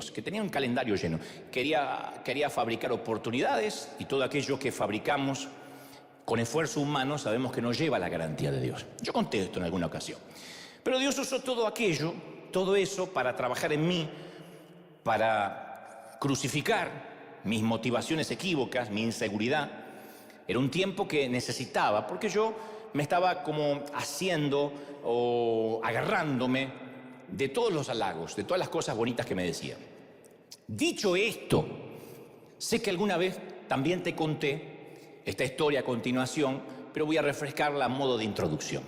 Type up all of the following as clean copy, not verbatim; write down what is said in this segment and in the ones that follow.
Dios, que tenía un calendario lleno. Quería fabricar oportunidades y todo aquello que fabricamos con esfuerzo humano sabemos que no lleva la garantía de Dios. Yo conté esto en alguna ocasión. Pero Dios usó todo eso para trabajar en mí, para crucificar mis motivaciones equívocas, mi inseguridad. Era un tiempo que necesitaba, porque yo me estaba como haciendo o agarrándome de todos los halagos, de todas las cosas bonitas que me decían. Dicho esto, sé que alguna vez también te conté esta historia a continuación, pero voy a refrescarla a modo de introducción.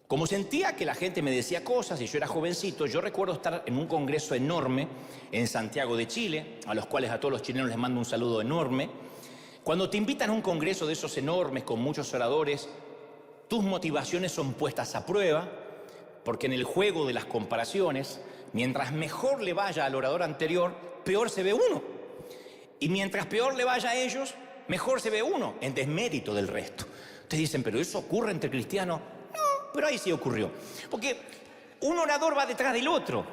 Como sentía que la gente me decía cosas y yo era jovencito, yo recuerdo estar en un congreso enorme en Santiago de Chile, a los cuales a todos los chilenos les mando un saludo enorme. Cuando te invitan a un congreso de esos enormes con muchos oradores, tus motivaciones son puestas a prueba, porque en el juego de las comparaciones, mientras mejor le vaya al orador anterior, peor se ve uno. Y mientras peor le vaya a ellos, mejor se ve uno, en desmérito del resto. Ustedes dicen, ¿pero eso ocurre entre cristianos? No, pero ahí sí ocurrió. Porque un orador va detrás del otro.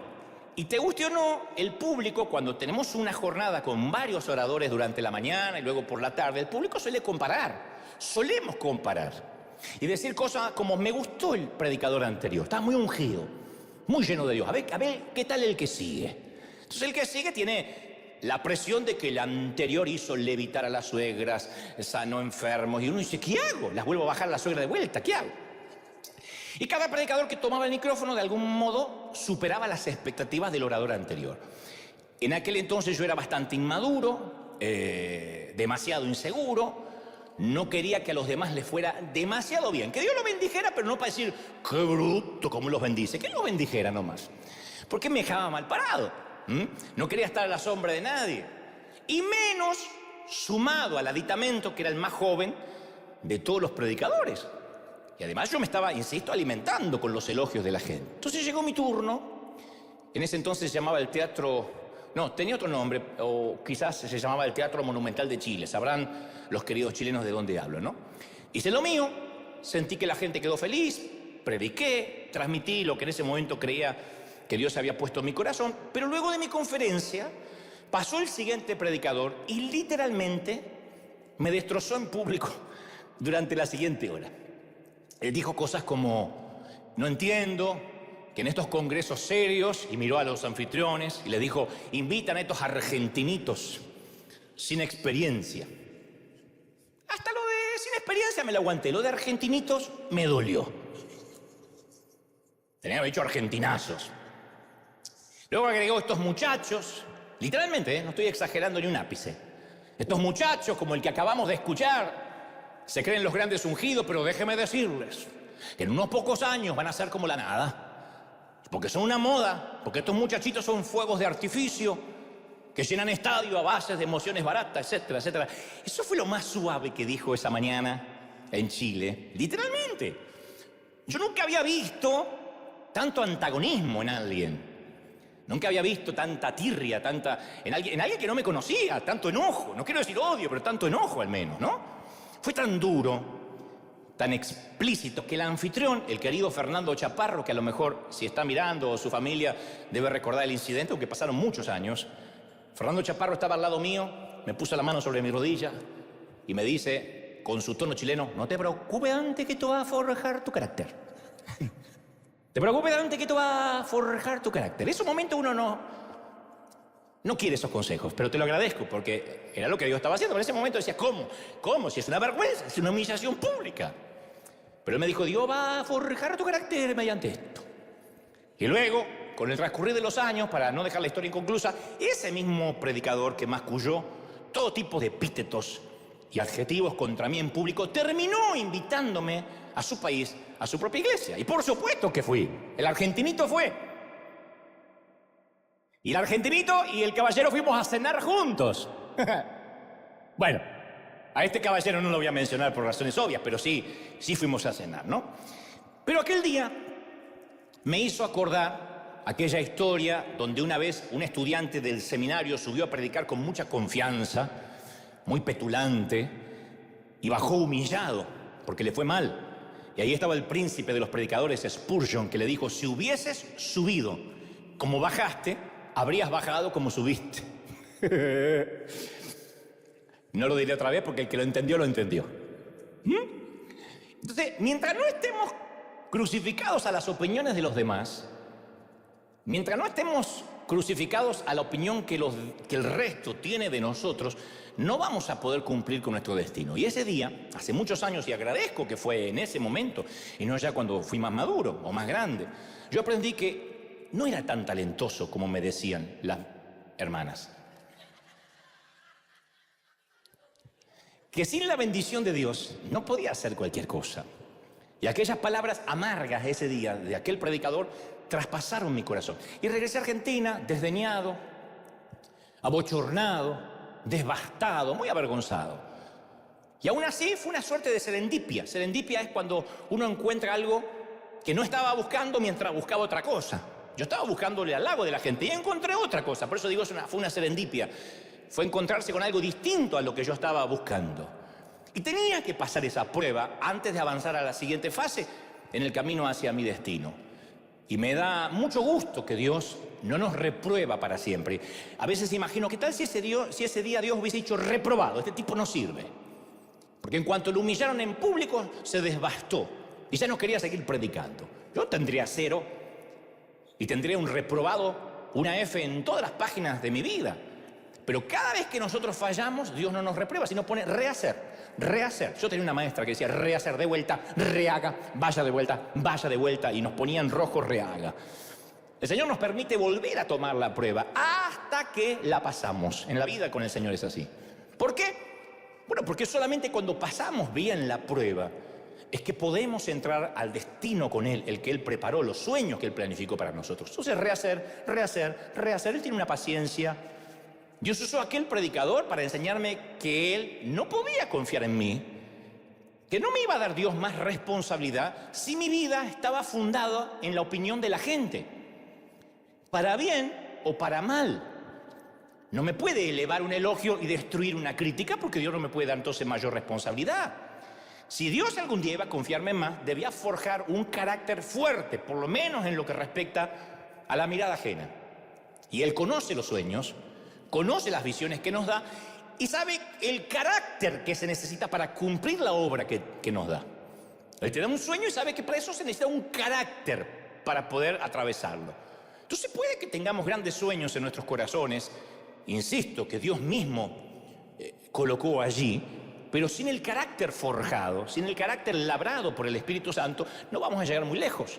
Y te guste o no, el público, cuando tenemos una jornada con varios oradores durante la mañana y luego por la tarde, el público suele comparar. Solemos comparar. Y decir cosas como, me gustó el predicador anterior, está muy ungido, muy lleno de Dios. A ver, ¿qué tal el que sigue? Entonces el que sigue tiene la presión de que el anterior hizo levitar a las suegras, sanó enfermos. Y uno dice, ¿qué hago? Las vuelvo a bajar a la suegra de vuelta, ¿qué hago? Y cada predicador que tomaba el micrófono de algún modo superaba las expectativas del orador anterior. En aquel entonces yo era bastante inmaduro, demasiado inseguro. No quería que a los demás les fuera demasiado bien. Que Dios los bendijera, pero no para decir, qué bruto, cómo los bendice. Que los bendijera nomás. Porque me dejaba mal parado. No quería estar a la sombra de nadie. Y menos sumado al aditamento, que era el más joven de todos los predicadores. Y además yo me estaba, insisto, alimentando con los elogios de la gente. Entonces llegó mi turno. En ese entonces se llamaba el teatro... No, tenía otro nombre, o quizás se llamaba el Teatro Monumental de Chile. Sabrán los queridos chilenos de dónde hablo, ¿no? Hice lo mío, sentí que la gente quedó feliz, prediqué, transmití lo que en ese momento creía que Dios había puesto en mi corazón, pero luego de mi conferencia pasó el siguiente predicador y literalmente me destrozó en público durante la siguiente hora. Él dijo cosas como, no entiendo que en estos congresos serios, y miró a los anfitriones y le dijo, invitan a estos argentinitos sin experiencia. Hasta lo de sin experiencia me lo aguanté, lo de argentinitos me dolió. Tenía dicho argentinazos. Luego agregó estos muchachos, literalmente, no estoy exagerando ni un ápice. Estos muchachos, como el que acabamos de escuchar, se creen los grandes ungidos, pero déjenme decirles que en unos pocos años van a ser como la nada. Porque son una moda, porque estos muchachitos son fuegos de artificio que llenan estadio a bases de emociones baratas, etcétera, etcétera. Eso fue lo más suave que dijo esa mañana en Chile, literalmente. Yo nunca había visto tanto antagonismo en alguien. Nunca había visto tanta tirria, en alguien que no me conocía, tanto enojo. No quiero decir odio, pero tanto enojo al menos, ¿no? Fue tan duro, tan explícito, que el anfitrión, el querido Fernando Chaparro, que a lo mejor si está mirando o su familia debe recordar el incidente, aunque pasaron muchos años, Fernando Chaparro estaba al lado mío, me puso la mano sobre mi rodilla y me dice, con su tono chileno, no te preocupes antes que tú vas a forjar tu carácter. Te preocupes antes que tú vas a forjar tu carácter. En ese momento uno no quiere esos consejos, pero te lo agradezco porque era lo que Dios estaba haciendo. Pero en ese momento decía, ¿cómo? ¿Cómo? Si es una vergüenza, es una humillación pública. Pero él me dijo, Dios va a forjar tu carácter mediante esto. Y luego, con el transcurrir de los años, para no dejar la historia inconclusa, ese mismo predicador que masculló todo tipo de epítetos y adjetivos contra mí en público, terminó invitándome a su país, a su propia iglesia. Y por supuesto que fui. El argentinito fue. Y el argentinito y el caballero fuimos a cenar juntos. Bueno, a este caballero no lo voy a mencionar por razones obvias, pero sí fuimos a cenar, ¿no? Pero aquel día me hizo acordar aquella historia donde una vez un estudiante del seminario subió a predicar con mucha confianza, muy petulante, y bajó humillado porque le fue mal. Y ahí estaba el príncipe de los predicadores, Spurgeon, que le dijo, si hubieses subido como bajaste, habrías bajado como subiste. No lo diré otra vez porque el que lo entendió, lo entendió. Entonces, mientras no estemos crucificados a las opiniones de los demás, mientras no estemos crucificados a la opinión que el resto tiene de nosotros, no vamos a poder cumplir con nuestro destino. Y ese día, hace muchos años, y agradezco que fue en ese momento, y no ya cuando fui más maduro o más grande, yo aprendí que no era tan talentoso como me decían las hermanas. Que sin la bendición de Dios no podía hacer cualquier cosa. Y aquellas palabras amargas ese día de aquel predicador traspasaron mi corazón. Y regresé a Argentina desdeñado, abochornado, devastado, muy avergonzado. Y aún así fue una suerte de serendipia. Serendipia es cuando uno encuentra algo que no estaba buscando mientras buscaba otra cosa. Yo estaba buscándole al lago de la gente y encontré otra cosa. Por eso digo, fue una serendipia. Fue encontrarse con algo distinto a lo que yo estaba buscando. Y tenía que pasar esa prueba antes de avanzar a la siguiente fase en el camino hacia mi destino. Y me da mucho gusto que Dios no nos reprueba para siempre. A veces imagino, ¿qué tal si ese día Dios hubiese dicho reprobado? Este tipo no sirve. Porque en cuanto lo humillaron en público, se desbastó. Y ya no quería seguir predicando. Yo tendría 0 y tendría un reprobado, una F en todas las páginas de mi vida. Pero cada vez que nosotros fallamos, Dios no nos reprueba, sino pone rehacer, rehacer. Yo tenía una maestra que decía rehacer, de vuelta, rehaga, vaya de vuelta, y nos ponía en rojo rehaga. El Señor nos permite volver a tomar la prueba hasta que la pasamos. En la vida con el Señor es así. ¿Por qué? Bueno, porque solamente cuando pasamos bien la prueba es que podemos entrar al destino con Él, el que Él preparó, los sueños que Él planificó para nosotros. Entonces rehacer, rehacer, rehacer. Él tiene una paciencia. Dios usó a aquel predicador para enseñarme que Él no podía confiar en mí, que no me iba a dar Dios más responsabilidad si mi vida estaba fundada en la opinión de la gente, para bien o para mal. No me puede elevar un elogio y destruir una crítica porque Dios no me puede dar entonces mayor responsabilidad. Si Dios algún día iba a confiarme más, debía forjar un carácter fuerte, por lo menos en lo que respecta a la mirada ajena. Y Él conoce los sueños, conoce las visiones que nos da y sabe el carácter que se necesita para cumplir la obra que nos da. Él te da un sueño y sabe que para eso se necesita un carácter para poder atravesarlo. Entonces puede que tengamos grandes sueños en nuestros corazones, insisto, que Dios mismo colocó allí, pero sin el carácter forjado, sin el carácter labrado por el Espíritu Santo, no vamos a llegar muy lejos.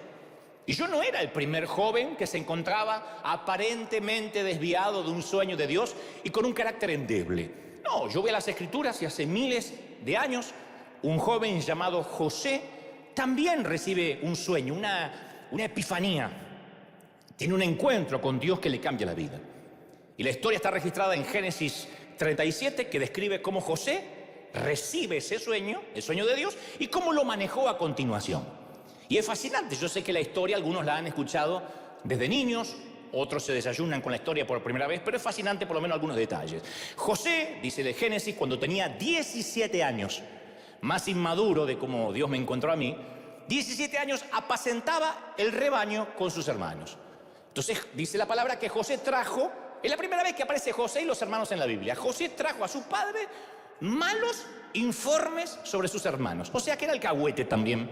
Y yo no era el primer joven que se encontraba aparentemente desviado de un sueño de Dios y con un carácter endeble. No, yo voy a las Escrituras y hace miles de años un joven llamado José también recibe un sueño, una epifanía. Tiene un encuentro con Dios que le cambia la vida. Y la historia está registrada en Génesis 37, que describe cómo José recibe ese sueño, el sueño de Dios, y cómo lo manejó a continuación. Y es fascinante, yo sé que la historia algunos la han escuchado desde niños, otros se desayunan con la historia por primera vez, pero es fascinante por lo menos algunos detalles. José, dice el Génesis, cuando tenía 17 años, más inmaduro de cómo Dios me encontró a mí, 17 años apacentaba el rebaño con sus hermanos. Entonces dice la palabra que José trajo, es la primera vez que aparece José y los hermanos en la Biblia, José trajo a su padre malos informes sobre sus hermanos, o sea que era alcahuete también.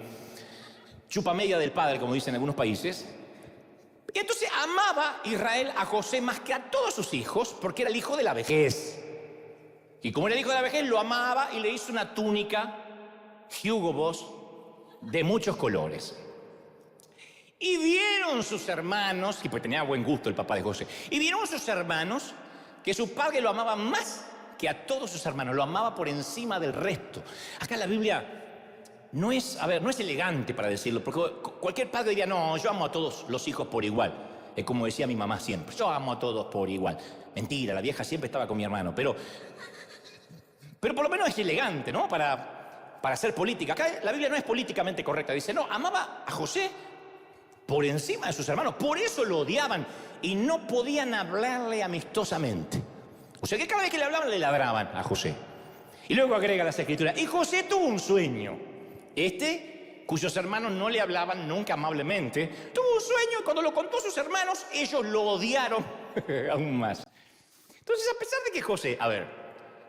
Chupa media del padre, como dicen en algunos países. Y entonces amaba Israel a José más que a todos sus hijos, porque era el hijo de la vejez. Y como era el hijo de la vejez, lo amaba y le hizo una túnica Hugo Boss de muchos colores. Y vieron sus hermanos, y pues tenía buen gusto el papá de José, y vieron sus hermanos que su padre lo amaba más que a todos sus hermanos, lo amaba por encima del resto. Acá en la Biblia no es elegante para decirlo, porque cualquier padre diría, no, yo amo a todos los hijos por igual. Es como decía mi mamá siempre, yo amo a todos por igual. Mentira, la vieja siempre estaba con mi hermano, pero por lo menos es elegante, ¿no? Para hacer política. Acá la Biblia no es políticamente correcta, dice, no, amaba a José por encima de sus hermanos, por eso lo odiaban y no podían hablarle amistosamente. O sea que cada vez que le hablaban, le ladraban a José. Y luego agrega las Escrituras, y José tuvo un sueño. Cuyos hermanos no le hablaban nunca amablemente, tuvo un sueño y cuando lo contó a sus hermanos, ellos lo odiaron aún más. Entonces, a pesar de que José,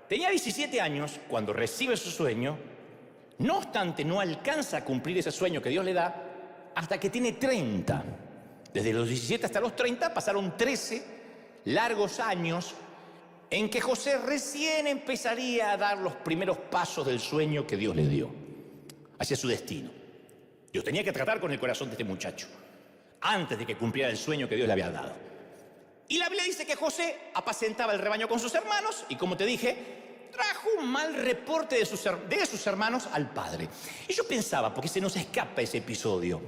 tenía 17 años cuando recibe su sueño, no obstante, no alcanza a cumplir ese sueño que Dios le da hasta que tiene 30. Desde los 17 hasta los 30 pasaron 13 largos años en que José recién empezaría a dar los primeros pasos del sueño que Dios le dio hacia su destino. Dios tenía que tratar con el corazón de este muchacho antes de que cumpliera el sueño que Dios le había dado. Y la Biblia dice que José apacentaba el rebaño con sus hermanos y, como te dije, trajo un mal reporte de sus hermanos al padre. Y yo pensaba, porque se nos escapa ese episodio,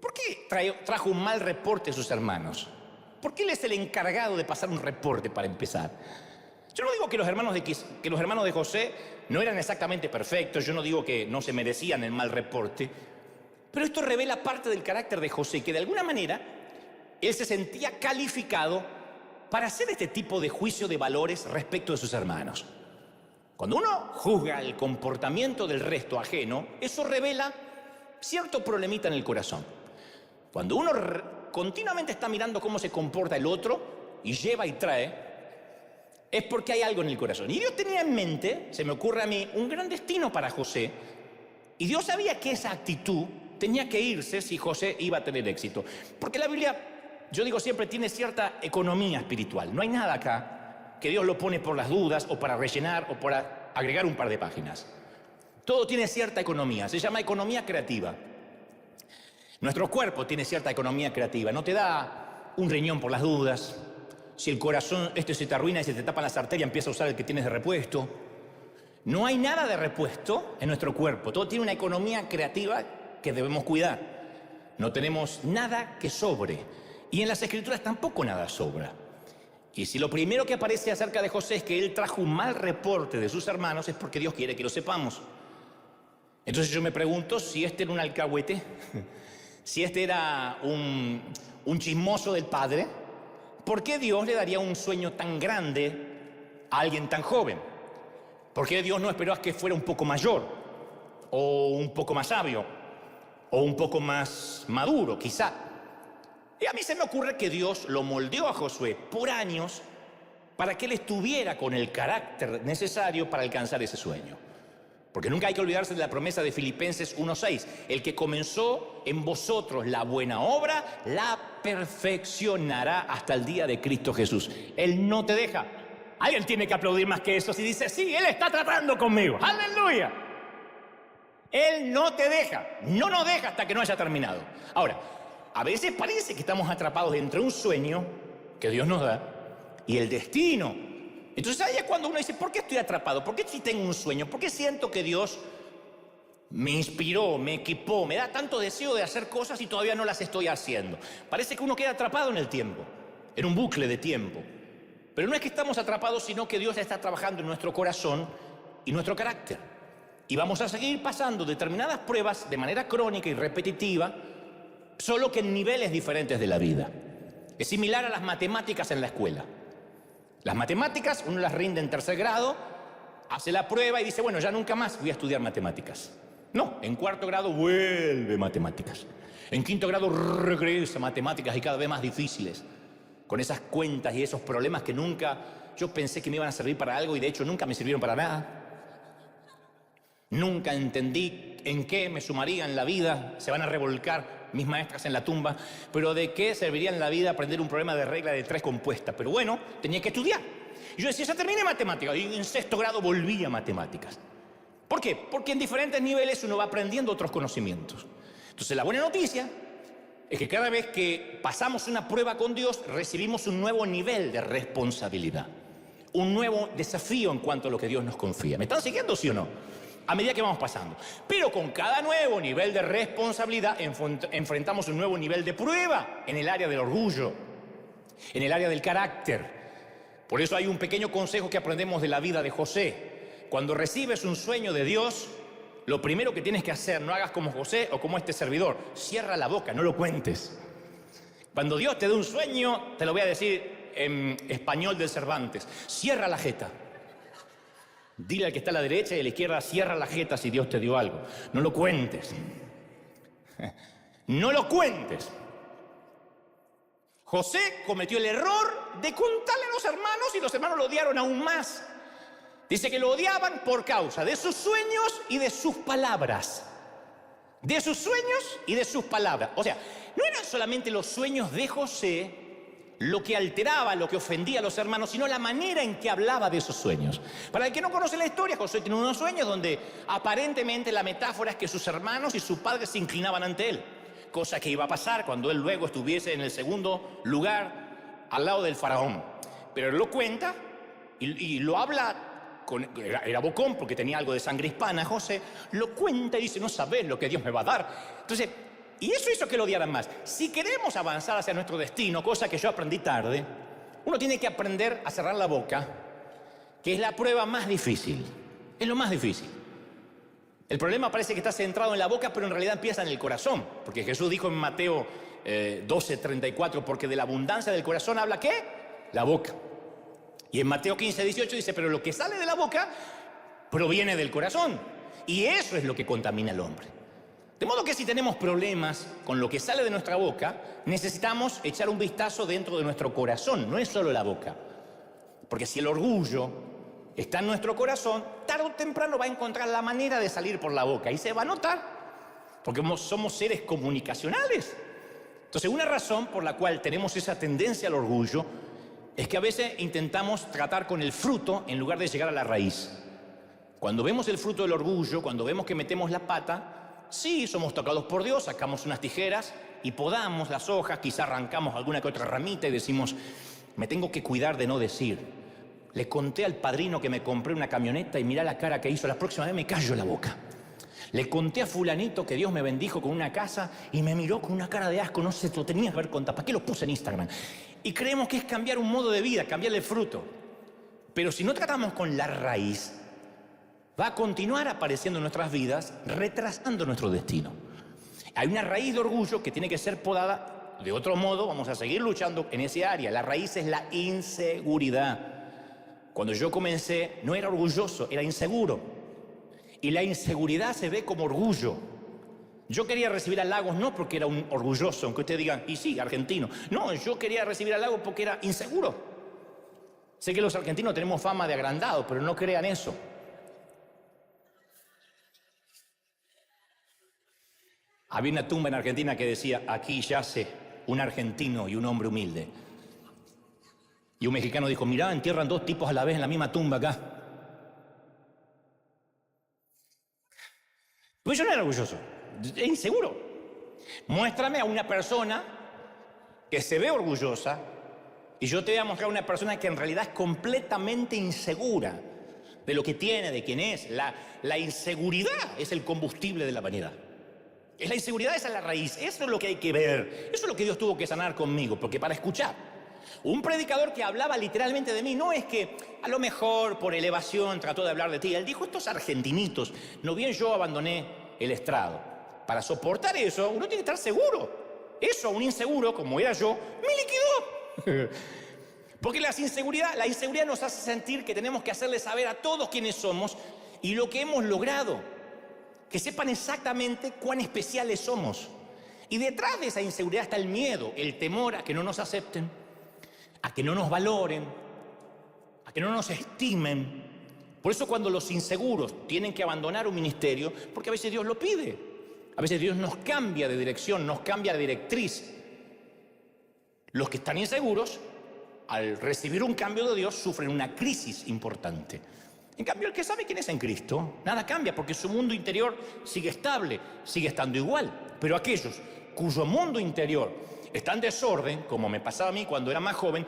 ¿por qué trajo un mal reporte de sus hermanos? ¿Por qué él es el encargado de pasar un reporte para empezar? Yo no digo que los hermanos de José no eran exactamente perfectos, yo no digo que no se merecían el mal reporte, pero esto revela parte del carácter de José, que de alguna manera él se sentía calificado para hacer este tipo de juicio de valores respecto de sus hermanos. Cuando uno juzga el comportamiento del resto ajeno, eso revela cierto problemita en el corazón. Cuando uno continuamente está mirando cómo se comporta el otro y lleva y trae, es porque hay algo en el corazón. Y Dios tenía en mente, se me ocurre a mí, un gran destino para José. Y Dios sabía que esa actitud tenía que irse si José iba a tener éxito. Porque la Biblia, yo digo siempre, tiene cierta economía espiritual. No hay nada acá que Dios lo pone por las dudas o para rellenar o para agregar un par de páginas. Todo tiene cierta economía, se llama economía creativa. Nuestro cuerpo tiene cierta economía creativa, no te da un riñón por las dudas. Si el corazón se te arruina y se te tapan las arterias, empieza a usar el que tienes de repuesto. No hay nada de repuesto en nuestro cuerpo, todo tiene una economía creativa que debemos cuidar. No tenemos nada que sobre, y en las Escrituras tampoco nada sobra. Y si lo primero que aparece acerca de José es que él trajo un mal reporte de sus hermanos, es porque Dios quiere que lo sepamos. Entonces yo me pregunto si este era un alcahuete, si este era un chismoso del padre, ¿por qué Dios le daría un sueño tan grande a alguien tan joven? ¿Por qué Dios no esperó a que fuera un poco mayor, o un poco más sabio, o un poco más maduro, quizá? Y a mí se me ocurre que Dios lo moldeó a Josué por años para que él estuviera con el carácter necesario para alcanzar ese sueño. Porque nunca hay que olvidarse de la promesa de Filipenses 1:6. El que comenzó en vosotros la buena obra, la perfeccionará hasta el día de Cristo Jesús. Él no te deja. Alguien tiene que aplaudir más que eso si dice, sí, Él está tratando conmigo. ¡Aleluya! Él no te deja. No nos deja hasta que no haya terminado. Ahora, a veces parece que estamos atrapados entre un sueño que Dios nos da y el destino. Entonces ahí es cuando uno dice, ¿por qué estoy atrapado? ¿Por qué si tengo un sueño? ¿Por qué siento que Dios me inspiró, me equipó, me da tanto deseo de hacer cosas y todavía no las estoy haciendo? Parece que uno queda atrapado en el tiempo, en un bucle de tiempo. Pero no es que estamos atrapados, sino que Dios está trabajando en nuestro corazón y nuestro carácter. Y vamos a seguir pasando determinadas pruebas de manera crónica y repetitiva, solo que en niveles diferentes de la vida. Es similar a las matemáticas en la escuela. Las matemáticas, uno las rinde en 3er grado, hace la prueba y dice, bueno, ya nunca más voy a estudiar matemáticas. No, en 4º grado vuelve matemáticas. En 5º grado regresa matemáticas y cada vez más difíciles. Con esas cuentas y esos problemas que nunca yo pensé que me iban a servir para algo y de hecho nunca me sirvieron para nada. Nunca entendí en qué me sumaría en la vida, se van a revolcar mis maestras en la tumba, pero ¿de qué serviría en la vida aprender un problema de regla de 3 compuesta? Pero bueno, tenía que estudiar. Y yo decía, ya terminé matemáticas, y en 6º grado volví a matemáticas. ¿Por qué? Porque en diferentes niveles uno va aprendiendo otros conocimientos. Entonces la buena noticia es que cada vez que pasamos una prueba con Dios, recibimos un nuevo nivel de responsabilidad, un nuevo desafío en cuanto a lo que Dios nos confía. ¿Me están siguiendo, sí o no? A medida que vamos pasando. Pero con cada nuevo nivel de responsabilidad enfrentamos un nuevo nivel de prueba en el área del orgullo, en el área del carácter. Por eso hay un pequeño consejo que aprendemos de la vida de José. Cuando recibes un sueño de Dios, lo primero que tienes que hacer, no hagas como José o como este servidor, cierra la boca, no lo cuentes. Cuando Dios te dé un sueño, te lo voy a decir en español del Cervantes, cierra la jeta. Dile al que está a la derecha y a la izquierda, cierra la jeta si Dios te dio algo. No lo cuentes. No lo cuentes. José cometió el error de contarle a los hermanos y los hermanos lo odiaron aún más. Dice que lo odiaban por causa de sus sueños y de sus palabras. De sus sueños y de sus palabras. O sea, no eran solamente los sueños de José lo que alteraba, lo que ofendía a los hermanos, sino la manera en que hablaba de esos sueños. Para el que no conoce la historia, José tiene unos sueños donde aparentemente la metáfora es que sus hermanos y sus padres se inclinaban ante él. Cosa que iba a pasar cuando él luego estuviese en el segundo lugar al lado del faraón. Pero él lo cuenta y lo habla. Era bocón porque tenía algo de sangre hispana, José, lo cuenta y dice, no sabes lo que Dios me va a dar. Entonces, y eso hizo que lo odiaran más. Si queremos avanzar hacia nuestro destino, cosa que yo aprendí tarde, uno tiene que aprender a cerrar la boca, que es la prueba más difícil. Es lo más difícil. El problema parece que está centrado en la boca, pero en realidad empieza en el corazón. Porque Jesús dijo en Mateo 12:34, porque de la abundancia del corazón habla ¿qué? La boca. Y en Mateo 15:18 dice, pero lo que sale de la boca proviene del corazón. Y eso es lo que contamina al hombre. De modo que si tenemos problemas con lo que sale de nuestra boca, necesitamos echar un vistazo dentro de nuestro corazón, no es solo la boca. Porque si el orgullo está en nuestro corazón, tarde o temprano va a encontrar la manera de salir por la boca. Y se va a notar, porque somos seres comunicacionales. Entonces, una razón por la cual tenemos esa tendencia al orgullo es que a veces intentamos tratar con el fruto en lugar de llegar a la raíz. Cuando vemos el fruto del orgullo, cuando vemos que metemos la pata, sí, somos tocados por Dios, sacamos unas tijeras y podamos las hojas, quizá arrancamos alguna que otra ramita y decimos, me tengo que cuidar de no decir. Le conté al padrino que me compré una camioneta y mirá la cara que hizo, la próxima vez me callo la boca. Le conté a fulanito que Dios me bendijo con una casa y me miró con una cara de asco, no sé, lo tenía que haber contado, ¿para qué lo puse en Instagram? Y creemos que es cambiar un modo de vida, cambiarle el fruto. Pero si no tratamos con la raíz, va a continuar apareciendo en nuestras vidas, retrasando nuestro destino. Hay una raíz de orgullo que tiene que ser podada. De otro modo, vamos a seguir luchando en ese área. La raíz es la inseguridad. Cuando yo comencé, no era orgulloso, era inseguro. Y la inseguridad se ve como orgullo. Yo quería recibir halagos no porque era un orgulloso, aunque ustedes digan, y sí, argentino. No, yo quería recibir halagos porque era inseguro. Sé que los argentinos tenemos fama de agrandados, pero no crean eso. Había una tumba en Argentina que decía, aquí yace un argentino y un hombre humilde. Y un mexicano dijo, mirá, entierran dos tipos a la vez en la misma tumba acá. Pues yo no era orgulloso, es inseguro. Muéstrame a una persona que se ve orgullosa y yo te voy a mostrar a una persona que en realidad es completamente insegura de lo que tiene, de quién es. La inseguridad es el combustible de la vanidad. Es la inseguridad, esa es la raíz, eso es lo que hay que ver. Eso es lo que Dios tuvo que sanar conmigo, porque para escuchar un predicador que hablaba literalmente de mí, no es que a lo mejor por elevación trató de hablar de ti. Él dijo, estos argentinitos, no bien yo abandoné el estrado. Para soportar eso, uno tiene que estar seguro. Eso, un inseguro, como era yo, me liquidó. Porque la inseguridad nos hace sentir que tenemos que hacerle saber a todos quiénes somos y lo que hemos logrado. Que sepan exactamente cuán especiales somos. Y detrás de esa inseguridad está el miedo, el temor a que no nos acepten, a que no nos valoren, a que no nos estimen. Por eso cuando los inseguros tienen que abandonar un ministerio, porque a veces Dios lo pide, a veces Dios nos cambia de dirección, nos cambia de directriz. Los que están inseguros, al recibir un cambio de Dios, sufren una crisis importante. En cambio, el que sabe quién es en Cristo, nada cambia, porque su mundo interior sigue estable, sigue estando igual. Pero aquellos cuyo mundo interior está en desorden, como me pasaba a mí cuando era más joven,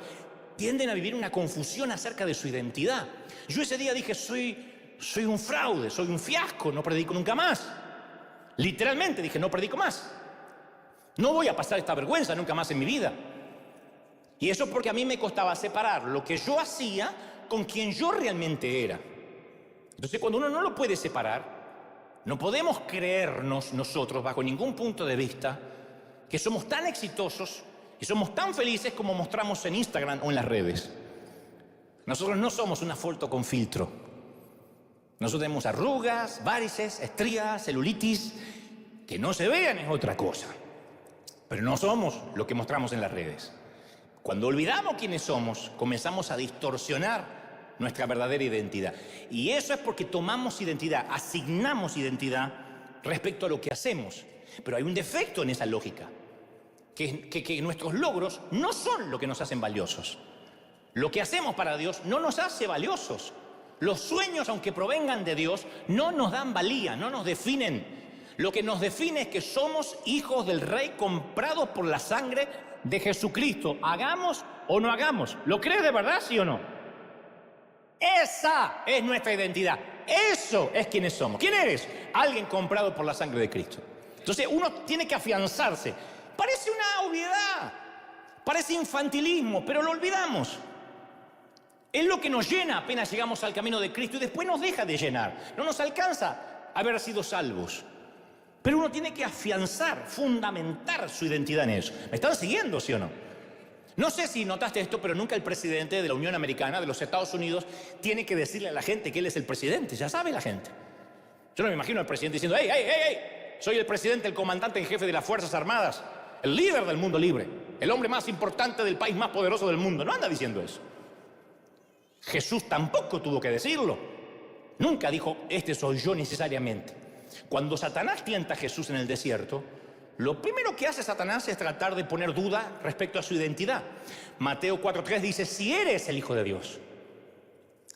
tienden a vivir una confusión acerca de su identidad. Yo ese día dije, soy un fraude, soy un fiasco, no predico nunca más. Literalmente dije, no predico más. No voy a pasar esta vergüenza nunca más en mi vida. Y eso porque a mí me costaba separar lo que yo hacía con quien yo realmente era. Entonces, cuando uno no lo puede separar, no podemos creernos nosotros, bajo ningún punto de vista, que somos tan exitosos y somos tan felices como mostramos en Instagram o en las redes. Nosotros no somos una foto con filtro. Nosotros tenemos arrugas, varices, estrías, celulitis. Que no se vean es otra cosa. Pero no somos lo que mostramos en las redes. Cuando olvidamos quiénes somos, comenzamos a distorsionar nuestra verdadera identidad. Y eso es porque tomamos identidad, asignamos identidad respecto a lo que hacemos. Pero hay un defecto en esa lógica, que nuestros logros no son lo que nos hacen valiosos. Lo que hacemos para Dios no nos hace valiosos. Los sueños, aunque provengan de Dios, no nos dan valía, no nos definen. Lo que nos define es que somos hijos del Rey comprados por la sangre de Jesucristo. Hagamos o no hagamos. ¿Lo crees de verdad, sí o no? Esa es nuestra identidad. Eso es quienes somos. ¿Quién eres? Alguien comprado por la sangre de Cristo. Entonces uno tiene que afianzarse. Parece una obviedad, parece infantilismo, pero lo olvidamos. Es lo que nos llena apenas llegamos al camino de Cristo y después nos deja de llenar. No nos alcanza haber sido salvos. Pero uno tiene que afianzar, fundamentar su identidad en eso. ¿Me están siguiendo, sí o no? No sé si notaste esto, pero nunca el presidente de la Unión Americana, de los Estados Unidos, tiene que decirle a la gente que él es el presidente. Ya sabe la gente. Yo no me imagino al presidente diciendo, ¡hey, hey, hey, hey! Soy el presidente, el comandante en jefe de las Fuerzas Armadas, el líder del mundo libre, el hombre más importante del país más poderoso del mundo. No anda diciendo eso. Jesús tampoco tuvo que decirlo. Nunca dijo, este soy yo necesariamente. Cuando Satanás tienta a Jesús en el desierto, lo primero que hace Satanás es tratar de poner duda respecto a su identidad. Mateo 4:3 dice, si eres el Hijo de Dios,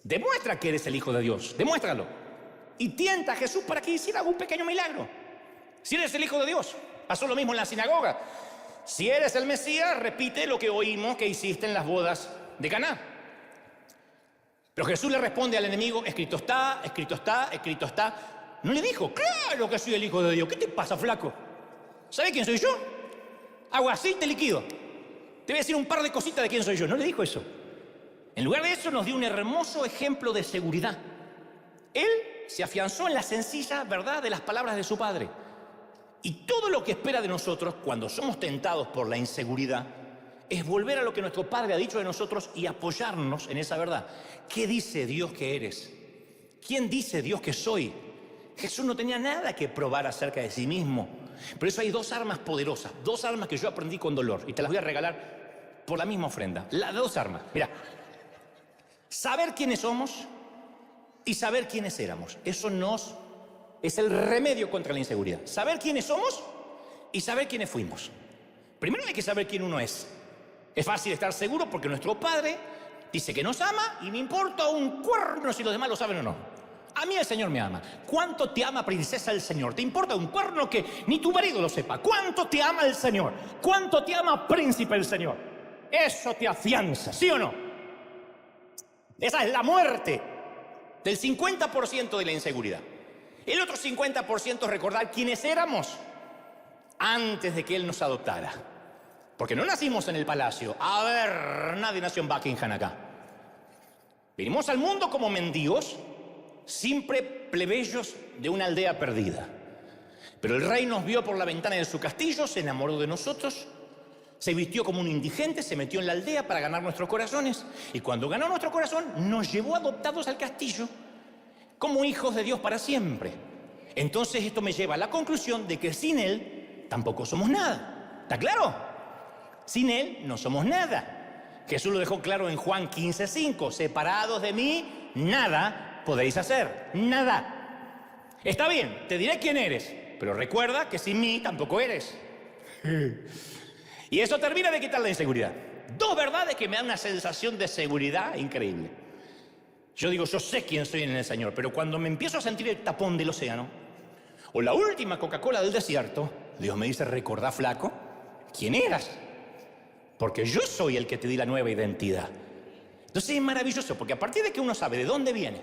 demuestra que eres el Hijo de Dios, demuéstralo. Y tienta a Jesús para que hiciera un pequeño milagro. Si eres el Hijo de Dios, pasó lo mismo en la sinagoga. Si eres el Mesías, repite lo que oímos que hiciste en las bodas de Caná. Pero Jesús le responde al enemigo, escrito está, escrito está, escrito está. No le dijo, claro que soy el Hijo de Dios. ¿Qué te pasa, flaco? ¿Sabes quién soy yo? Agua, aceite, líquido. Te voy a decir un par de cositas de quién soy yo. No le dijo eso. En lugar de eso nos dio un hermoso ejemplo de seguridad. Él se afianzó en la sencilla verdad de las palabras de su Padre. Y todo lo que espera de nosotros cuando somos tentados por la inseguridad es volver a lo que nuestro Padre ha dicho de nosotros y apoyarnos en esa verdad. ¿Qué dice Dios que eres? ¿Quién dice Dios que soy? Jesús no tenía nada que probar acerca de sí mismo. Por eso hay dos armas poderosas, dos armas que yo aprendí con dolor y te las voy a regalar por la misma ofrenda. Las dos armas, mira, saber quiénes somos y saber quiénes éramos. Eso es el remedio contra la inseguridad. Saber quiénes somos y saber quiénes fuimos. Primero hay que saber quién uno es. Es fácil estar seguro porque nuestro Padre dice que nos ama y me importa un cuerno si los demás lo saben o no. A mí el Señor me ama. ¿Cuánto te ama, princesa, el Señor? ¿Te importa un cuerno que ni tu marido lo sepa? ¿Cuánto te ama el Señor? ¿Cuánto te ama, príncipe, el Señor? Eso te afianza, ¿sí o no? Esa es la muerte del 50% de la inseguridad. El otro 50% es recordar quiénes éramos antes de que Él nos adoptara. Porque no nacimos en el palacio. A ver, nadie nació en Buckingham acá. Vinimos al mundo como mendigos, siempre plebeyos de una aldea perdida. Pero el rey nos vio por la ventana de su castillo, se enamoró de nosotros, se vistió como un indigente, se metió en la aldea para ganar nuestros corazones. Y cuando ganó nuestro corazón, nos llevó adoptados al castillo como hijos de Dios para siempre. Entonces esto me lleva a la conclusión de que sin Él tampoco somos nada. ¿Está claro? Sin Él no somos nada. Jesús lo dejó claro en Juan 15:5. Separados de mí, nada podéis hacer. Nada. Está bien, te diré quién eres, pero recuerda que sin mí tampoco eres. Y eso termina de quitar la inseguridad. Dos verdades que me dan una sensación de seguridad increíble. Yo digo, yo sé quién soy en el Señor, pero cuando me empiezo a sentir el tapón del océano, o la última Coca-Cola del desierto, Dios me dice, recordá, flaco, quién eras. Porque yo soy el que te di la nueva identidad. Entonces es maravilloso, porque a partir de que uno sabe de dónde viene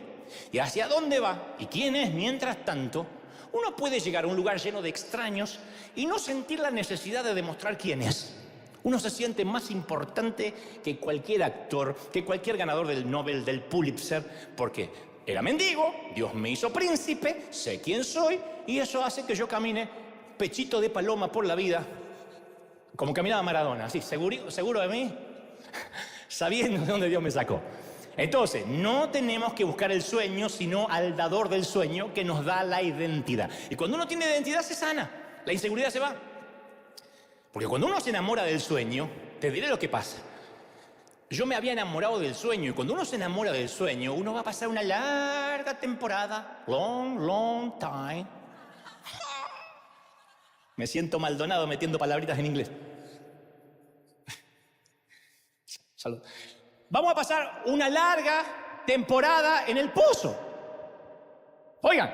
y hacia dónde va y quién es, mientras tanto, uno puede llegar a un lugar lleno de extraños y no sentir la necesidad de demostrar quién es. Uno se siente más importante que cualquier actor, que cualquier ganador del Nobel, del Pulitzer, porque era mendigo, Dios me hizo príncipe, sé quién soy, y eso hace que yo camine pechito de paloma por la vida, como caminaba Maradona, así, seguro de mí, sabiendo de dónde Dios me sacó. Entonces, no tenemos que buscar el sueño, sino al dador del sueño que nos da la identidad. Y cuando uno tiene identidad se sana, la inseguridad se va. Porque cuando uno se enamora del sueño, te diré lo que pasa. yo me había enamorado del sueño, y cuando uno se enamora del sueño, uno va a pasar una larga temporada, long time. Me siento Maldonado metiendo palabritas en inglés. Salud. Vamos a pasar una larga temporada en el pozo. Oigan,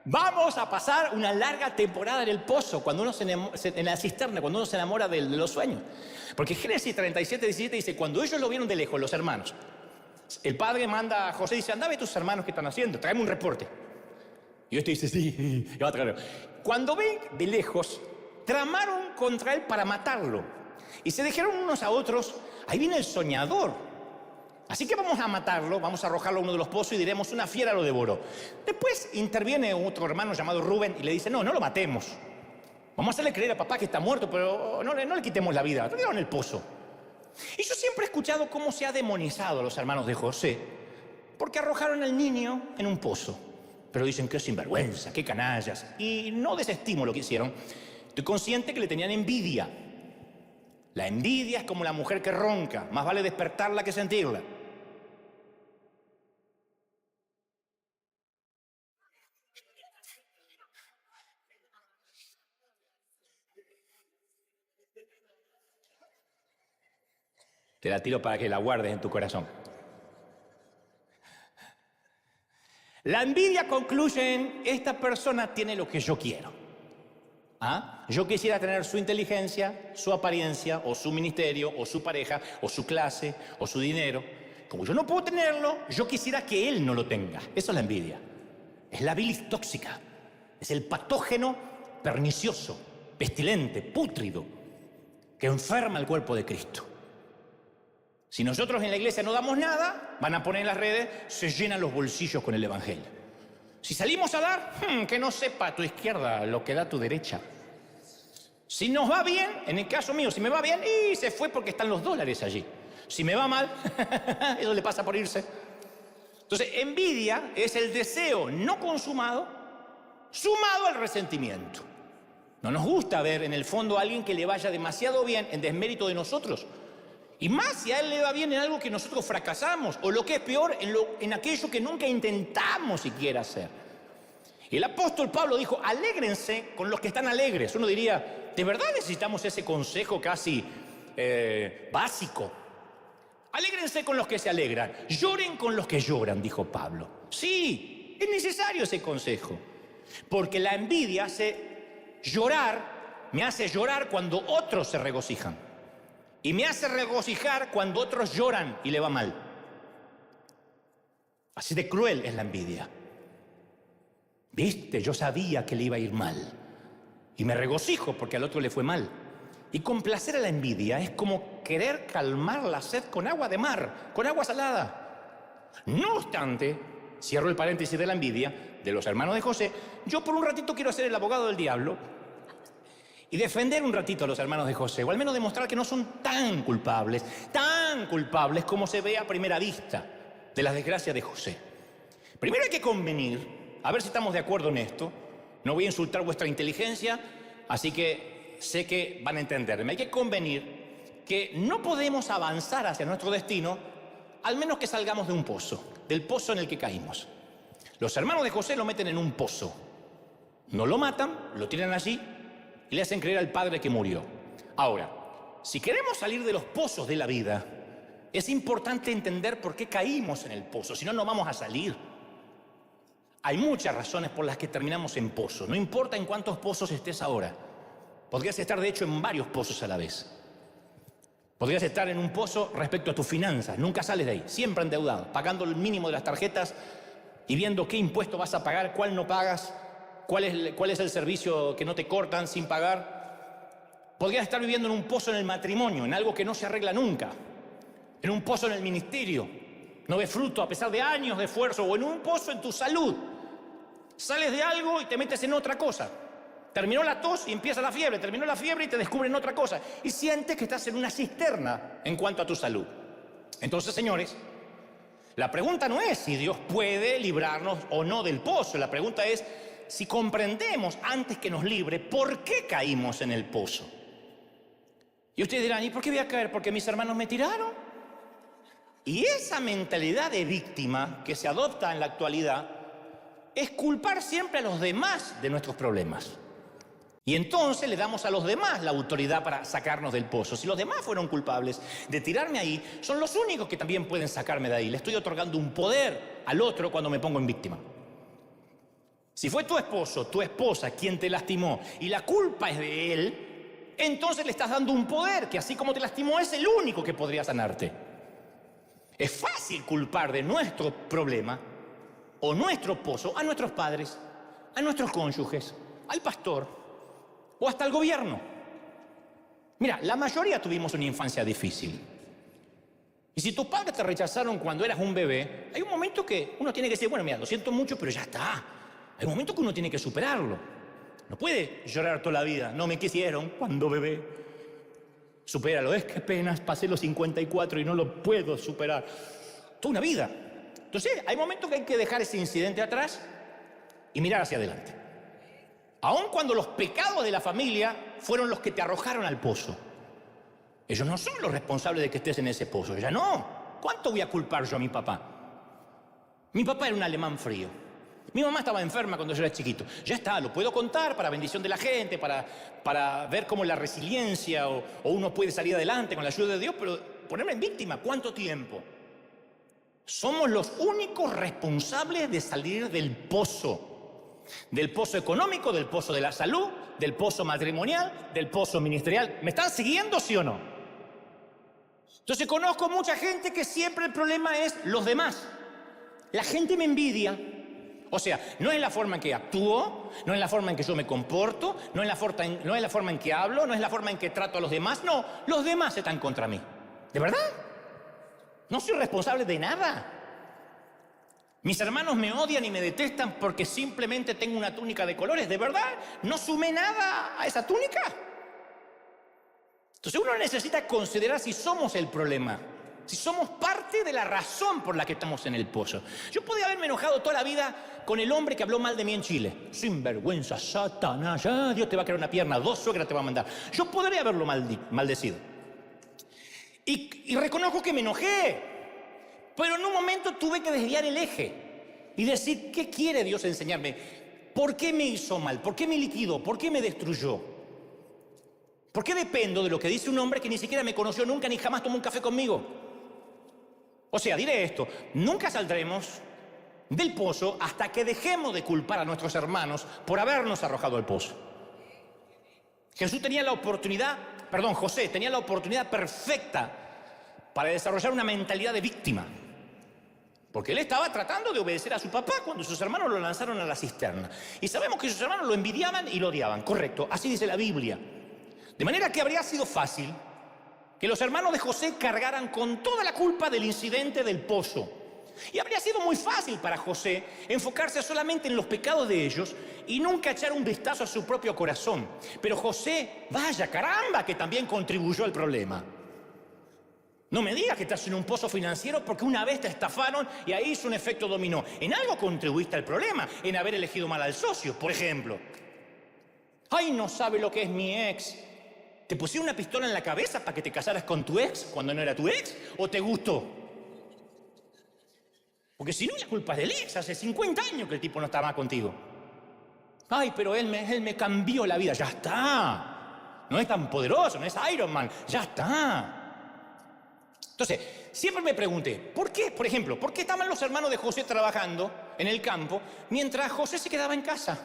vamos a pasar una larga temporada en el pozo, cuando uno en la cisterna, cuando uno se enamora de los sueños. Porque Génesis 37:17 dice, cuando ellos lo vieron de lejos, los hermanos, el padre manda a José y dice, anda a ver tus hermanos qué están haciendo, tráeme un reporte. Y este dice, sí, ya va a traer. Cuando ven de lejos, tramaron contra él para matarlo. Y se dijeron unos a otros, ahí viene el soñador. Así que vamos a matarlo, vamos a arrojarlo a uno de los pozos y diremos, una fiera lo devoró. Después interviene otro hermano llamado Rubén y le dice, no lo matemos. Vamos a hacerle creer a papá que está muerto, pero no le quitemos la vida, tráigalo en el pozo. Y yo siempre he escuchado cómo se ha demonizado a los hermanos de José, porque arrojaron al niño en un pozo. Pero dicen que es sinvergüenza, qué canallas. Y no desestimo lo que hicieron. Estoy consciente que le tenían envidia. La envidia es como la mujer que ronca, más vale despertarla que sentirla. Te la tiro para que la guardes en tu corazón. La envidia concluye en, esta persona tiene lo que yo quiero. ¿Ah? Yo quisiera tener su inteligencia, su apariencia, o su ministerio, o su pareja, o su clase, o su dinero. Como yo no puedo tenerlo, yo quisiera que él no lo tenga. Eso es la envidia. Es la bilis tóxica. Es el patógeno pernicioso, pestilente, pútrido, que enferma el cuerpo de Cristo. Si nosotros en la iglesia no damos nada, van a poner en las redes, se llenan los bolsillos con el evangelio. Si salimos a dar, que no sepa tu izquierda lo que da tu derecha. Si nos va bien, en el caso mío, si me va bien, y se fue porque están los dólares allí. Si me va mal, eso le pasa por irse. Entonces, envidia es el deseo no consumado, sumado al resentimiento. No nos gusta ver en el fondo a alguien que le vaya demasiado bien en desmérito de nosotros. Y más si a él le va bien en algo que nosotros fracasamos, o lo que es peor, en aquello que nunca intentamos siquiera hacer. Y el apóstol Pablo dijo, alégrense con los que están alegres. Uno diría, ¿de verdad necesitamos ese consejo casi básico? Alégrense con los que se alegran, lloren con los que lloran, dijo Pablo. Sí, es necesario ese consejo, porque la envidia me hace llorar cuando otros se regocijan. Y me hace regocijar cuando otros lloran y le va mal. Así de cruel es la envidia. Viste, yo sabía que le iba a ir mal. Y me regocijo porque al otro le fue mal. Y complacer a la envidia es como querer calmar la sed con agua de mar, con agua salada. No obstante, cierro el paréntesis de la envidia de los hermanos de José, yo por un ratito quiero ser el abogado del diablo y defender un ratito a los hermanos de José, o al menos demostrar que no son tan culpables como se ve a primera vista de las desgracias de José. Primero hay que convenir, a ver si estamos de acuerdo en esto. No voy a insultar vuestra inteligencia, así que sé que van a entenderme. Hay que convenir que no podemos avanzar hacia nuestro destino, al menos que salgamos de un pozo, del pozo en el que caímos. Los hermanos de José lo meten en un pozo. No lo matan, lo tiran allí y le hacen creer al padre que murió. Ahora, si queremos salir de los pozos de la vida, es importante entender por qué caímos en el pozo, si no, no vamos a salir. Hay muchas razones por las que terminamos en pozos, no importa en cuántos pozos estés ahora. Podrías estar, de hecho, en varios pozos a la vez. Podrías estar en un pozo respecto a tus finanzas, nunca sales de ahí, siempre endeudado, pagando el mínimo de las tarjetas y viendo qué impuesto vas a pagar, cuál no pagas, cuál es el servicio que no te cortan sin pagar. Podrías estar viviendo en un pozo en el matrimonio, en algo que no se arregla nunca. En un pozo en el ministerio, no ves fruto a pesar de años de esfuerzo, o en un pozo en tu salud. Sales de algo y te metes en otra cosa. Terminó la tos y empieza la fiebre, terminó la fiebre y te descubren otra cosa. Y sientes que estás en una cisterna en cuanto a tu salud. Entonces, señores, la pregunta no es si Dios puede librarnos o no del pozo. La pregunta es si comprendemos antes que nos libre por qué caímos en el pozo. Y ustedes dirán, ¿y por qué voy a caer? ¿Porque mis hermanos me tiraron? Y esa mentalidad de víctima que se adopta en la actualidad es culpar siempre a los demás de nuestros problemas. Y entonces le damos a los demás la autoridad para sacarnos del pozo. Si los demás fueron culpables de tirarme ahí, son los únicos que también pueden sacarme de ahí. Le estoy otorgando un poder al otro cuando me pongo en víctima. Si fue tu esposo, tu esposa quien te lastimó y la culpa es de él, entonces le estás dando un poder que así como te lastimó es el único que podría sanarte. Es fácil culpar de nuestro problema o nuestro pozo a nuestros padres, a nuestros cónyuges, al pastor o hasta al gobierno. Mira, la mayoría tuvimos una infancia difícil. Y si tus padres te rechazaron cuando eras un bebé, hay un momento que uno tiene que decir, bueno, mira, lo siento mucho, pero ya está. Hay un momento que uno tiene que superarlo. No puede llorar toda la vida, no me quisieron cuando bebé. Supéralo, es que apenas pasé los 54 y no lo puedo superar. Toda una vida. Entonces, hay momentos que hay que dejar ese incidente atrás y mirar hacia adelante. Aun cuando los pecados de la familia fueron los que te arrojaron al pozo. Ellos no son los responsables de que estés en ese pozo, ya no. ¿Cuánto voy a culpar yo a mi papá? Mi papá era un alemán frío. Mi mamá estaba enferma cuando yo era chiquito. Ya está, lo puedo contar para bendición de la gente, para ver cómo la resiliencia o uno puede salir adelante con la ayuda de Dios, pero ponerme en víctima, ¿cuánto tiempo? Somos los únicos responsables de salir del pozo. Del pozo económico, del pozo de la salud, del pozo matrimonial, del pozo ministerial. ¿Me están siguiendo, sí o no? Entonces conozco mucha gente que siempre el problema es los demás. La gente me envidia. O sea, no es la forma en que actúo, no es la forma en que yo me comporto, no es la forma en que hablo, no es la forma en que trato a los demás. No, los demás están contra mí. ¿De verdad? No soy responsable de nada. Mis hermanos me odian y me detestan porque simplemente tengo una túnica de colores. ¿De verdad? ¿No sumé nada a esa túnica? Entonces uno necesita considerar si somos el problema, si somos parte de la razón por la que estamos en el pozo. Yo podía haberme enojado toda la vida con el hombre que habló mal de mí en Chile. Sinvergüenza, Satanás, ya Dios te va a crear una pierna, 2 suegras te va a mandar. Yo podría haberlo maldecido. Y reconozco que me enojé. Pero en un momento tuve que desviar el eje y decir, ¿qué quiere Dios enseñarme? ¿Por qué me hizo mal? ¿Por qué me liquidó? ¿Por qué me destruyó? ¿Por qué dependo de lo que dice un hombre que ni siquiera me conoció nunca ni jamás tomó un café conmigo? O sea, diré esto, nunca saldremos del pozo hasta que dejemos de culpar a nuestros hermanos por habernos arrojado al pozo. José tenía la oportunidad perfecta para desarrollar una mentalidad de víctima. Porque él estaba tratando de obedecer a su papá cuando sus hermanos lo lanzaron a la cisterna. Y sabemos que sus hermanos lo envidiaban y lo odiaban. Correcto, así dice la Biblia. De manera que habría sido fácil que los hermanos de José cargaran con toda la culpa del incidente del pozo. Y habría sido muy fácil para José enfocarse solamente en los pecados de ellos y nunca echar un vistazo a su propio corazón. Pero José, vaya caramba, que también contribuyó al problema. No me digas que estás en un pozo financiero porque una vez te estafaron y ahí hizo un efecto dominó. En algo contribuiste al problema, en haber elegido mal al socio, por ejemplo. Ay, no sabe lo que es mi ex. ¿Te pusieron una pistola en la cabeza para que te casaras con tu ex cuando no era tu ex? ¿O te gustó? Porque si no, la culpa es del ex. Hace 50 años que el tipo no está más contigo. Ay, pero él me cambió la vida. Ya está. No es tan poderoso, no es Iron Man. Ya está. Entonces, siempre me pregunté, ¿por qué? Por ejemplo, ¿por qué estaban los hermanos de José trabajando en el campo mientras José se quedaba en casa?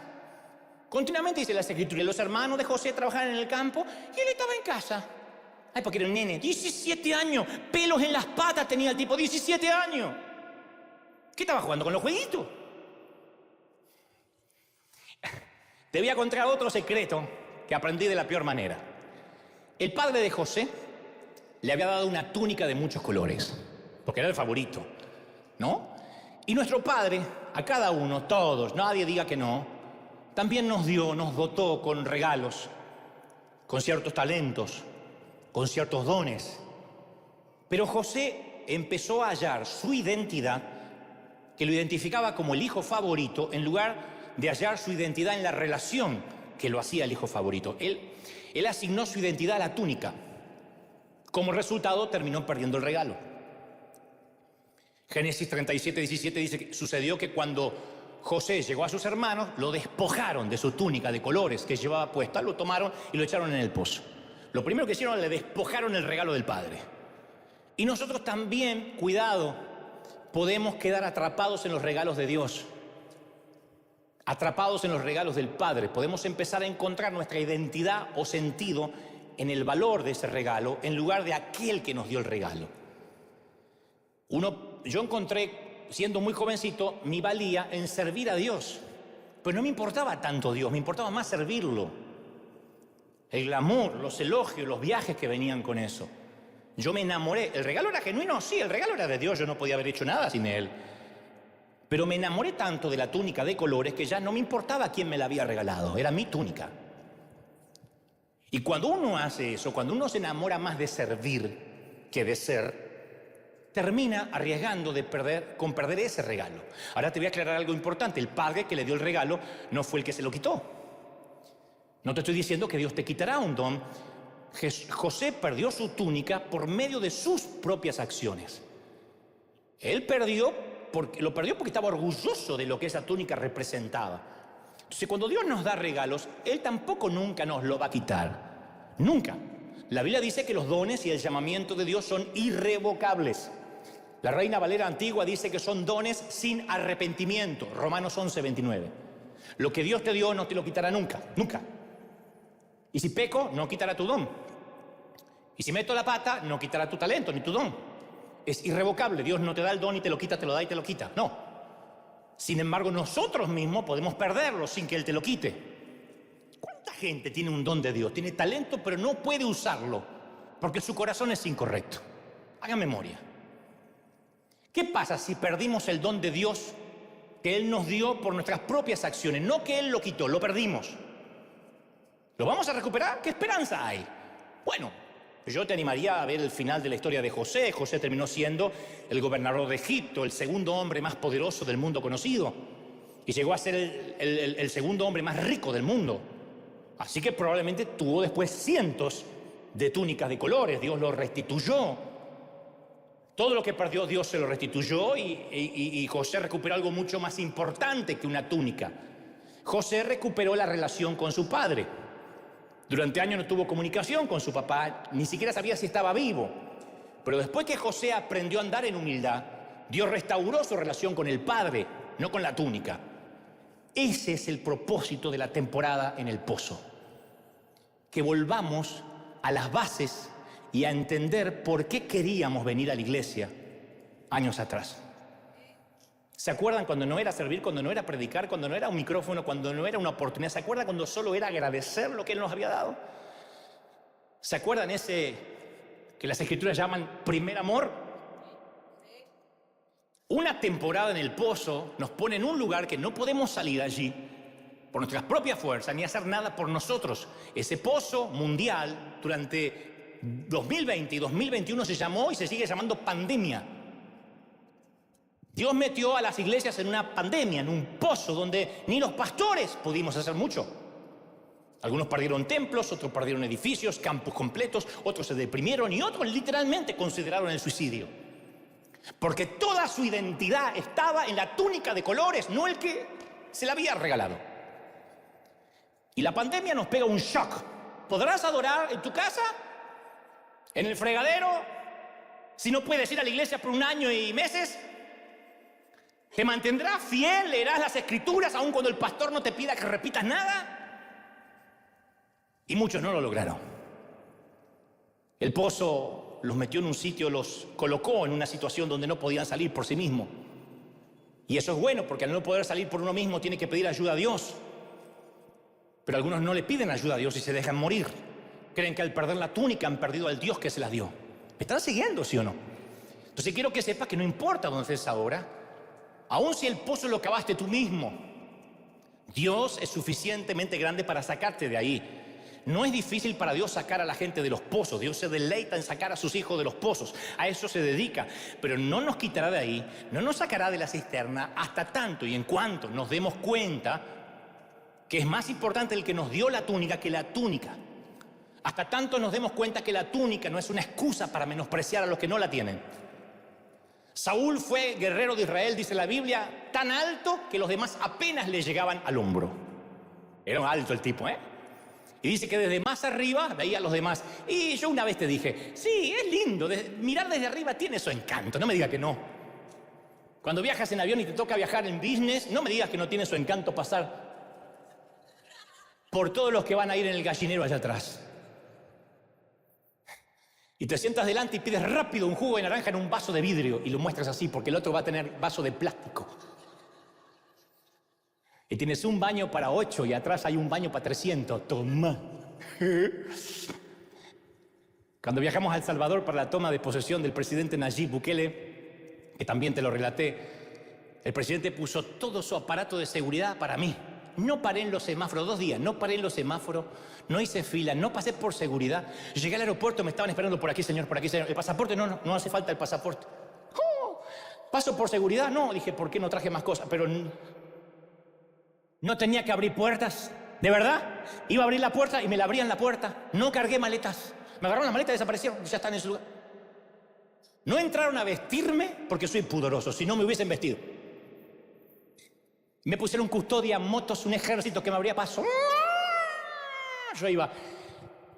Continuamente dice la Escritura, los hermanos de José trabajaban en el campo y él estaba en casa. Ay, porque era un nene, 17 años, pelos en las patas tenía el tipo, 17 años. ¿Qué estaba jugando con los jueguitos? Te voy a contar otro secreto que aprendí de la peor manera. El padre de José le había dado una túnica de muchos colores, porque era el favorito, ¿no? Y nuestro Padre, a cada uno, todos, nadie diga que no, también nos dotó con regalos, con ciertos talentos, con ciertos dones. Pero José empezó a hallar su identidad, que lo identificaba como el hijo favorito, en lugar de hallar su identidad en la relación que lo hacía el hijo favorito. Él asignó su identidad a la túnica. Como resultado, terminó perdiendo el regalo. Génesis 37, 17 dice que sucedió que cuando José llegó a sus hermanos, lo despojaron de su túnica de colores que llevaba puesta, lo tomaron y lo echaron en el pozo. Lo primero que hicieron, le despojaron el regalo del Padre. Y nosotros también, cuidado, podemos quedar atrapados en los regalos de Dios, atrapados en los regalos del Padre. Podemos empezar a encontrar nuestra identidad o sentido en el valor de ese regalo, en lugar de aquel que nos dio el regalo. Yo encontré, siendo muy jovencito, mi valía en servir a Dios. Pero no me importaba tanto Dios, me importaba más servirlo. El glamour, los elogios, los viajes que venían con eso. Yo me enamoré. ¿El regalo era genuino? Sí, el regalo era de Dios, yo no podía haber hecho nada sin él. Pero me enamoré tanto de la túnica de colores que ya no me importaba quién me la había regalado, era mi túnica. Y cuando uno hace eso, cuando uno se enamora más de servir que de ser, termina arriesgando con perder ese regalo. Ahora te voy a aclarar algo importante. El Padre que le dio el regalo no fue el que se lo quitó. No te estoy diciendo que Dios te quitará un don. José perdió su túnica por medio de sus propias acciones. Él lo perdió porque estaba orgulloso de lo que esa túnica representaba. Entonces, cuando Dios nos da regalos, Él tampoco nunca nos lo va a quitar. Nunca. La Biblia dice que los dones y el llamamiento de Dios son irrevocables. La Reina Valera antigua dice que son dones sin arrepentimiento. Romanos 11, 29. Lo que Dios te dio no te lo quitará nunca, nunca. Y si peco, no quitará tu don. Y si meto la pata, no quitará tu talento ni tu don. Es irrevocable. Dios no te da el don y te lo quita, te lo da y te lo quita. No. Sin embargo, nosotros mismos podemos perderlo sin que Él te lo quite. ¿Cuánta gente tiene un don de Dios? Tiene talento, pero no puede usarlo porque su corazón es incorrecto. Haga memoria. ¿Qué pasa si perdimos el don de Dios que Él nos dio por nuestras propias acciones? No que Él lo quitó, lo perdimos. ¿Lo vamos a recuperar? ¿Qué esperanza hay? Bueno, yo te animaría a ver el final de la historia de José. José terminó siendo el gobernador de Egipto, el segundo hombre más poderoso del mundo conocido. Y llegó a ser el segundo hombre más rico del mundo. Así que probablemente tuvo después cientos de túnicas de colores. Dios lo restituyó. Todo lo que perdió Dios se lo restituyó y José recuperó algo mucho más importante que una túnica. José recuperó la relación con su padre. Durante años no tuvo comunicación con su papá, ni siquiera sabía si estaba vivo. Pero después que José aprendió a andar en humildad, Dios restauró su relación con el Padre, no con la túnica. Ese es el propósito de la temporada en el pozo. Que volvamos a las bases y a entender por qué queríamos venir a la iglesia años atrás. ¿Se acuerdan cuando no era servir, cuando no era predicar, cuando no era un micrófono, cuando no era una oportunidad? ¿Se acuerdan cuando solo era agradecer lo que Él nos había dado? ¿Se acuerdan ese que las Escrituras llaman primer amor? Una temporada en el pozo nos pone en un lugar que no podemos salir allí por nuestras propias fuerzas ni hacer nada por nosotros. Ese pozo mundial durante 2020 y 2021 se llamó y se sigue llamando pandemia. Dios metió a las iglesias en una pandemia, en un pozo donde ni los pastores pudimos hacer mucho. Algunos perdieron templos, otros perdieron edificios, campos completos, otros se deprimieron y otros literalmente consideraron el suicidio. Porque toda su identidad estaba en la túnica de colores, no el que se la había regalado. Y la pandemia nos pega un shock. ¿Podrás adorar en tu casa? ¿En el fregadero? Si no puedes ir a la iglesia por un año y meses. ¿Te mantendrás fiel? ¿Leerás las Escrituras aun cuando el pastor no te pida que repitas nada? Y muchos no lo lograron. El pozo los metió en un sitio, los colocó en una situación donde no podían salir por sí mismos. Y eso es bueno, porque al no poder salir por uno mismo tiene que pedir ayuda a Dios. Pero algunos no le piden ayuda a Dios y se dejan morir. Creen que al perder la túnica han perdido al Dios que se las dio. ¿Me están siguiendo, sí o no? Entonces quiero que sepas que no importa dónde estés ahora. Aun si el pozo lo cavaste tú mismo, Dios es suficientemente grande para sacarte de ahí. No es difícil para Dios sacar a la gente de los pozos. Dios se deleita en sacar a sus hijos de los pozos. A eso se dedica. Pero no nos quitará de ahí, no nos sacará de la cisterna hasta tanto y en cuanto nos demos cuenta que es más importante el que nos dio la túnica que la túnica. Hasta tanto nos demos cuenta que la túnica no es una excusa para menospreciar a los que no la tienen. Saúl fue guerrero de Israel, dice la Biblia, tan alto que los demás apenas le llegaban al hombro. Era alto el tipo, ¿eh? Y dice que desde más arriba veía a los demás. Y yo una vez te dije, sí, es lindo, mirar desde arriba tiene su encanto, no me digas que no. Cuando viajas en avión y te toca viajar en business, no me digas que no tiene su encanto pasar por todos los que van a ir en el gallinero allá atrás. Y te sientas delante y pides rápido un jugo de naranja en un vaso de vidrio y lo muestras así porque el otro va a tener vaso de plástico. Y tienes un baño para 8 y atrás hay un baño para 300. Toma. Cuando viajamos a El Salvador para la toma de posesión del presidente Nayib Bukele, que también te lo relaté, el presidente puso todo su aparato de seguridad para mí. No paré en los semáforos, 2 días, no paré en los semáforos, no hice fila, no pasé por seguridad. Llegué al aeropuerto, me estaban esperando por aquí, señor, por aquí, señor. ¿El pasaporte? No hace falta el pasaporte. Oh, ¿paso por seguridad? No, dije, ¿por qué no traje más cosas? Pero no tenía que abrir puertas, ¿de verdad? Iba a abrir la puerta y me la abrían la puerta. No cargué maletas. Me agarraron las maletas y desaparecieron, ya están en su lugar. No entraron a vestirme porque soy pudoroso, si no me hubiesen vestido. Me pusieron custodia, motos, un ejército que me abría paso. Yo iba.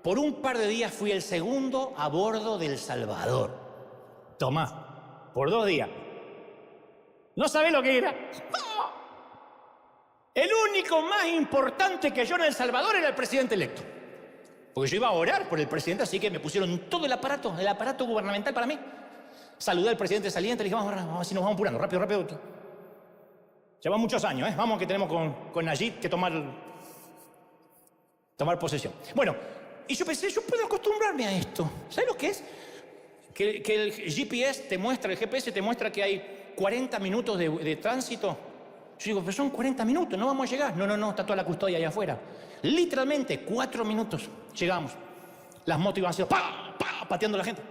Por un par de días fui el segundo a bordo del Salvador. Tomá, por 2 días. No sabés lo que era. El único más importante que yo en El Salvador era el presidente electo. Porque yo iba a orar por el presidente, así que me pusieron todo el aparato gubernamental para mí. Saludé al presidente saliente, le dije, vamos, así nos vamos apurando, rápido. Lleva muchos años, ¿eh? Vamos que tenemos con Nayib que tomar posesión. Bueno, y yo pensé, yo puedo acostumbrarme a esto. ¿Sabes lo que es? Que el GPS te muestra que hay 40 minutos de tránsito. Yo digo, pero son 40 minutos, no vamos a llegar. No, está toda la custodia allá afuera. Literalmente, 4 minutos llegamos. Las motos iban haciendo pateando a la gente.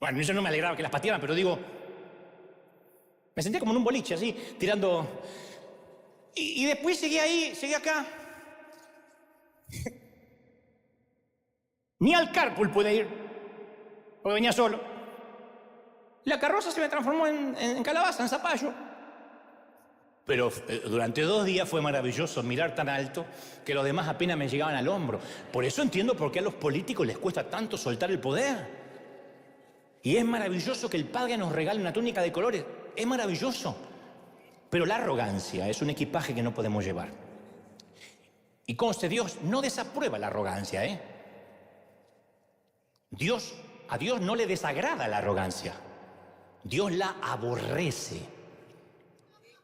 Bueno, yo no me alegraba que las patearan, pero digo, me sentía como en un boliche, así, tirando. Y después seguí acá. Ni al carpool pude ir, porque venía solo. La carroza se me transformó en calabaza, en zapallo. Pero durante 2 días fue maravilloso mirar tan alto que los demás apenas me llegaban al hombro. Por eso entiendo por qué a los políticos les cuesta tanto soltar el poder. Y es maravilloso que el Padre nos regale una túnica de colores. Es maravilloso. Pero la arrogancia es un equipaje que no podemos llevar. Y conste, Dios no desaprueba la arrogancia, ¿eh? A Dios no le desagrada la arrogancia. Dios la aborrece.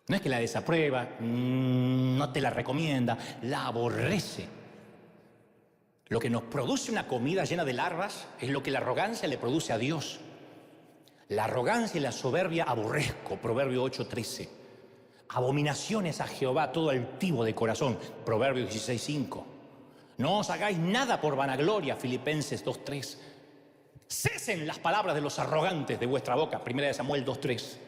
No es que la desaprueba, no te la recomienda, la aborrece. Lo que nos produce una comida llena de larvas es lo que la arrogancia le produce a Dios. La arrogancia y la soberbia aborrezco, Proverbio 8:13. Abominaciones a Jehová todo altivo de corazón, Proverbio 16:5. No os hagáis nada por vanagloria, Filipenses 2:3. Cesen las palabras de los arrogantes de vuestra boca, 1 Samuel 2:3.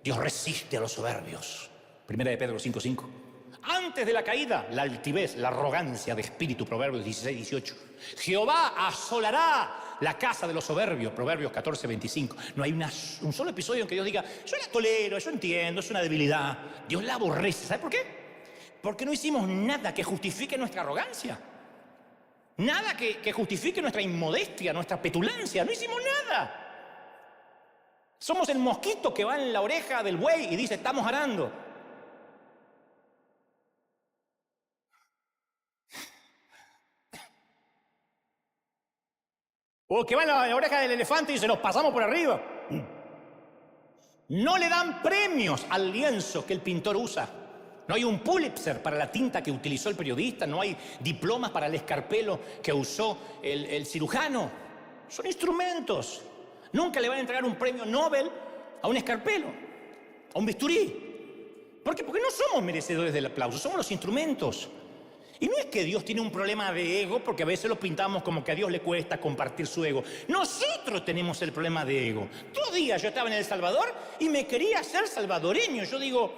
Dios resiste a los soberbios, 1 Pedro 5:5. Antes de la caída, la altivez, la arrogancia de espíritu, Proverbios 16:18. Jehová asolará la casa de los soberbios, Proverbios 14:25. No hay un solo episodio en que Dios diga, yo la tolero, yo entiendo, es una debilidad. Dios la aborrece. ¿Sabe por qué? Porque no hicimos nada que justifique nuestra arrogancia. Nada que justifique nuestra inmodestia, nuestra petulancia. No hicimos nada. Somos el mosquito que va en la oreja del buey y dice, estamos arando. O que va en la oreja del elefante y dice, nos pasamos por arriba. No le dan premios al lienzo que el pintor usa. No hay un Pulitzer para la tinta que utilizó el periodista. No hay diplomas para el escarpelo que usó el cirujano. Son instrumentos. Nunca le van a entregar un premio Nobel a un escarpelo, a un bisturí. ¿Por qué? Porque no somos merecedores del aplauso, somos los instrumentos. Y no es que Dios tiene un problema de ego, porque a veces lo pintamos como que a Dios le cuesta compartir su ego. Nosotros tenemos el problema de ego. 2 días yo estaba en El Salvador y me quería ser salvadoreño. Yo digo,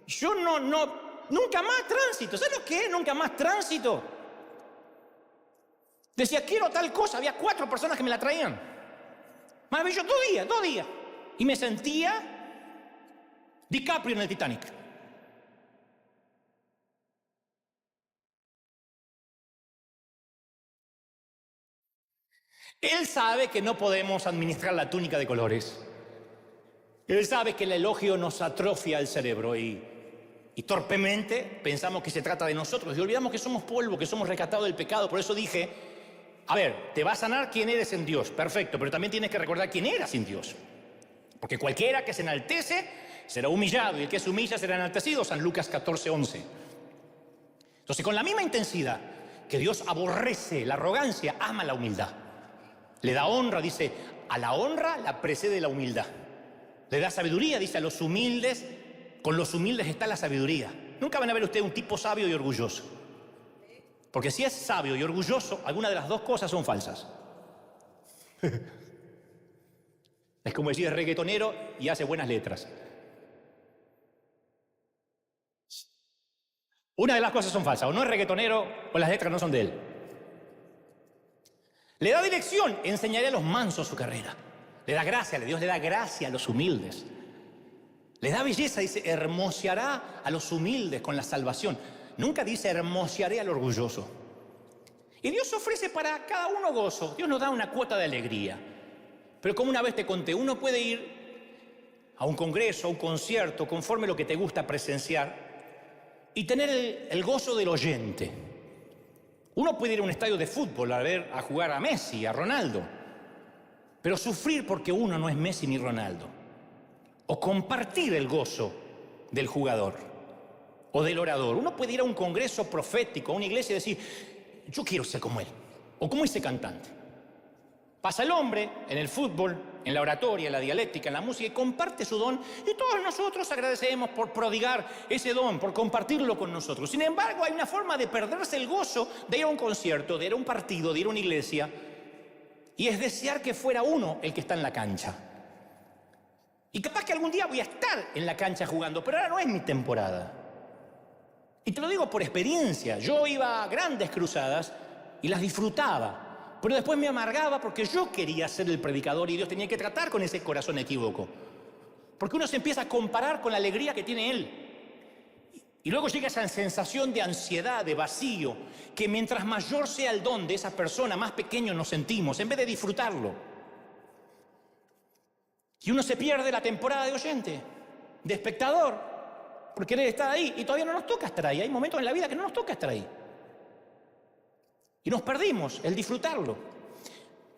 yo nunca más tránsito. ¿Sabes lo que es nunca más tránsito? Decía, quiero tal cosa. Había 4 personas que me la traían. Maravilloso, 2 días. Y me sentía DiCaprio en el Titanic. Él sabe que no podemos administrar la túnica de colores. Él sabe que el elogio nos atrofia el cerebro y torpemente pensamos que se trata de nosotros y olvidamos que somos polvo, que somos rescatados del pecado. Por eso dije, a ver, te va a sanar quién eres en Dios, perfecto, pero también tienes que recordar quién eras sin Dios. Porque cualquiera que se enaltece será humillado y el que se humilla será enaltecido, San Lucas 14:11. Entonces, con la misma intensidad que Dios aborrece la arrogancia, ama la humildad. Le da honra, dice, a la honra la precede la humildad. Le da sabiduría, dice, a los humildes, con los humildes está la sabiduría. Nunca van a ver ustedes un tipo sabio y orgulloso. Porque si es sabio y orgulloso, alguna de las dos cosas son falsas. Es como decir, es reggaetonero y hace buenas letras. Una de las cosas son falsas, o no es reggaetonero o las letras no son de él. Le da dirección, enseñaré a los mansos su carrera. Le da gracia, Dios le da gracia a los humildes. Le da belleza, dice, hermoseará a los humildes con la salvación. Nunca dice hermosearé al orgulloso. Y Dios ofrece para cada uno gozo. Dios nos da una cuota de alegría. Pero como una vez te conté, uno puede ir a un congreso, a un concierto, conforme lo que te gusta presenciar, y tener el gozo del oyente. Uno puede ir a un estadio de fútbol a jugar a Messi, a Ronaldo, pero sufrir porque uno no es Messi ni Ronaldo. O compartir el gozo del jugador o del orador. Uno puede ir a un congreso profético, a una iglesia y decir, yo quiero ser como él, o como ese cantante. Pasa el hombre en el fútbol, en la oratoria, en la dialéctica, en la música, y comparte su don, y todos nosotros agradecemos por prodigar ese don, por compartirlo con nosotros. Sin embargo, hay una forma de perderse el gozo de ir a un concierto, de ir a un partido, de ir a una iglesia, y es desear que fuera uno el que está en la cancha. Y capaz que algún día voy a estar en la cancha jugando, pero ahora no es mi temporada. Y te lo digo por experiencia. Yo iba a grandes cruzadas y las disfrutaba, pero después me amargaba porque yo quería ser el predicador y Dios tenía que tratar con ese corazón equívoco. Porque uno se empieza a comparar con la alegría que tiene Él. Y luego llega esa sensación de ansiedad, de vacío, que mientras mayor sea el don de esa persona, más pequeño nos sentimos, en vez de disfrutarlo. Y uno se pierde la temporada de oyente, de espectador, por querer estar ahí. Y todavía no nos toca estar ahí. Hay momentos en la vida que no nos toca estar ahí. Y nos perdimos el disfrutarlo.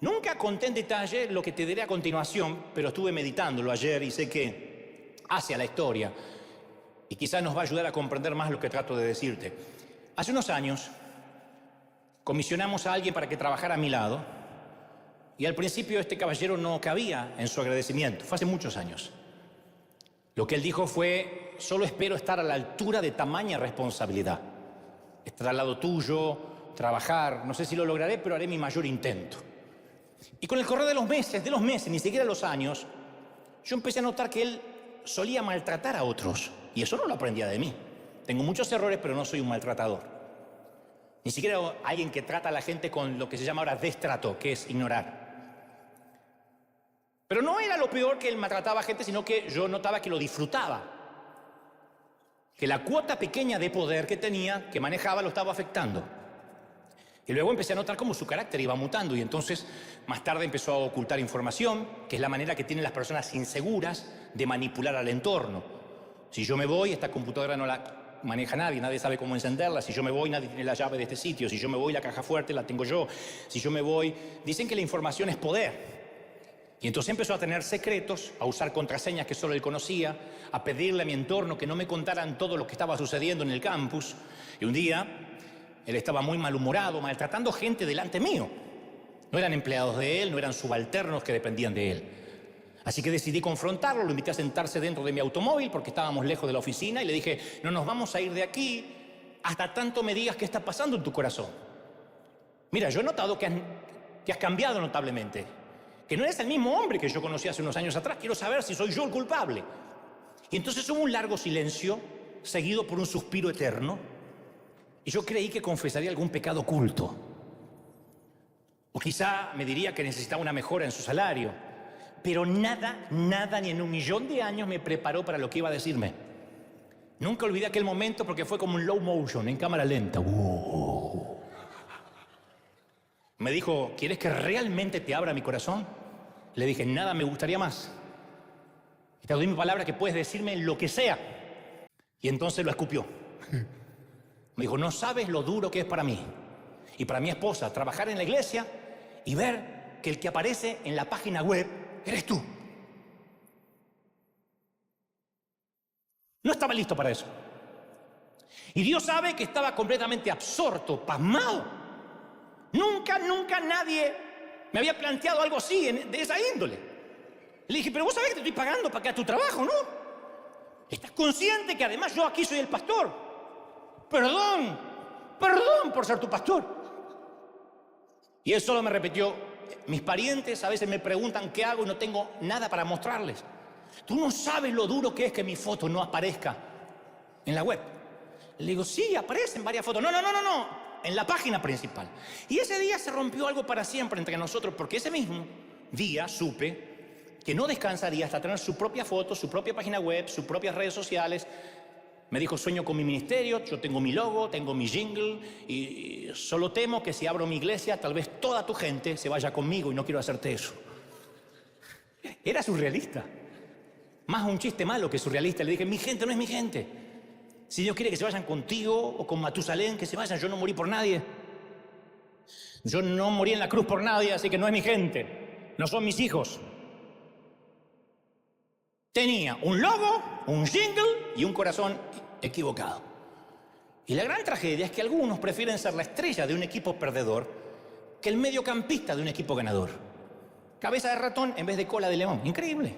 Nunca conté en detalle lo que te diré a continuación, pero estuve meditándolo ayer y sé que hace a la historia. Y quizás nos va a ayudar a comprender más lo que trato de decirte. Hace unos años comisionamos a alguien para que trabajara a mi lado. Y al principio este caballero no cabía en su agradecimiento. Fue hace muchos años. Lo que él dijo fue, solo espero estar a la altura de tamaña responsabilidad. Estar al lado tuyo, trabajar, no sé si lo lograré, pero haré mi mayor intento. Y con el correr de los meses, ni siquiera los años, yo empecé a notar que él solía maltratar a otros. Y eso no lo aprendía de mí. Tengo muchos errores, pero no soy un maltratador. Ni siquiera alguien que trata a la gente con lo que se llama ahora destrato, que es ignorar. Pero no era lo peor que él maltrataba a gente, sino que yo notaba que lo disfrutaba. Que la cuota pequeña de poder que tenía, que manejaba, lo estaba afectando. Y luego empecé a notar cómo su carácter iba mutando y entonces más tarde empezó a ocultar información, que es la manera que tienen las personas inseguras de manipular al entorno. Si yo me voy, esta computadora no la maneja nadie sabe cómo encenderla. Si yo me voy, nadie tiene la llave de este sitio. Si yo me voy, la caja fuerte la tengo yo. Si yo me voy, dicen que la información es poder. Y entonces empezó a tener secretos, a usar contraseñas que solo él conocía, a pedirle a mi entorno que no me contaran todo lo que estaba sucediendo en el campus. Y un día, él estaba muy malhumorado, maltratando gente delante mío. No eran empleados de él, no eran subalternos que dependían de él. Así que decidí confrontarlo, lo invité a sentarse dentro de mi automóvil porque estábamos lejos de la oficina y le dije, no nos vamos a ir de aquí hasta tanto me digas qué está pasando en tu corazón. Mira, yo he notado que has cambiado notablemente. Que no eres el mismo hombre que yo conocí hace unos años atrás. Quiero saber si soy yo el culpable. Y entonces hubo un largo silencio, seguido por un suspiro eterno. Y yo creí que confesaría algún pecado oculto. O quizá me diría que necesitaba una mejora en su salario. Pero nada, ni en 1.000.000 de años me preparó para lo que iba a decirme. Nunca olvidé aquel momento porque fue como un low motion, en cámara lenta. Me dijo, ¿quieres que realmente te abra mi corazón? Le dije, nada me gustaría más. Y te doy mi palabra que puedes decirme lo que sea. Y entonces lo escupió. Me dijo, no sabes lo duro que es para mí y para mi esposa trabajar en la iglesia y ver que el que aparece en la página web eres tú. No estaba listo para eso. Y Dios sabe que estaba completamente absorto, pasmado. Nunca nadie me había planteado algo así, de esa índole. Le dije, pero vos sabés que te estoy pagando para que hagas tu trabajo, ¿no? ¿Estás consciente que además yo aquí soy el pastor? Perdón por ser tu pastor. Y él solo me repitió, mis parientes a veces me preguntan qué hago y no tengo nada para mostrarles. Tú no sabes lo duro que es que mi foto no aparezca en la web. Le digo, sí, aparecen varias fotos. No, en la página principal. Y ese día se rompió algo para siempre entre nosotros, porque ese mismo día supe que no descansaría hasta tener su propia foto, su propia página web, sus propias redes sociales. Me dijo, sueño con mi ministerio, yo tengo mi logo, tengo mi jingle, y solo temo que si abro mi iglesia, tal vez toda tu gente se vaya conmigo y no quiero hacerte eso. Era surrealista. Más un chiste malo que surrealista. Le dije, mi gente no es mi gente. Si Dios quiere que se vayan contigo o con Matusalén, que se vayan. Yo no morí por nadie. Yo no morí en la cruz por nadie, así que no es mi gente. No son mis hijos. Tenía un logo, un jingle y un corazón equivocado. Y la gran tragedia es que algunos prefieren ser la estrella de un equipo perdedor que el mediocampista de un equipo ganador. Cabeza de ratón en vez de cola de león. Increíble.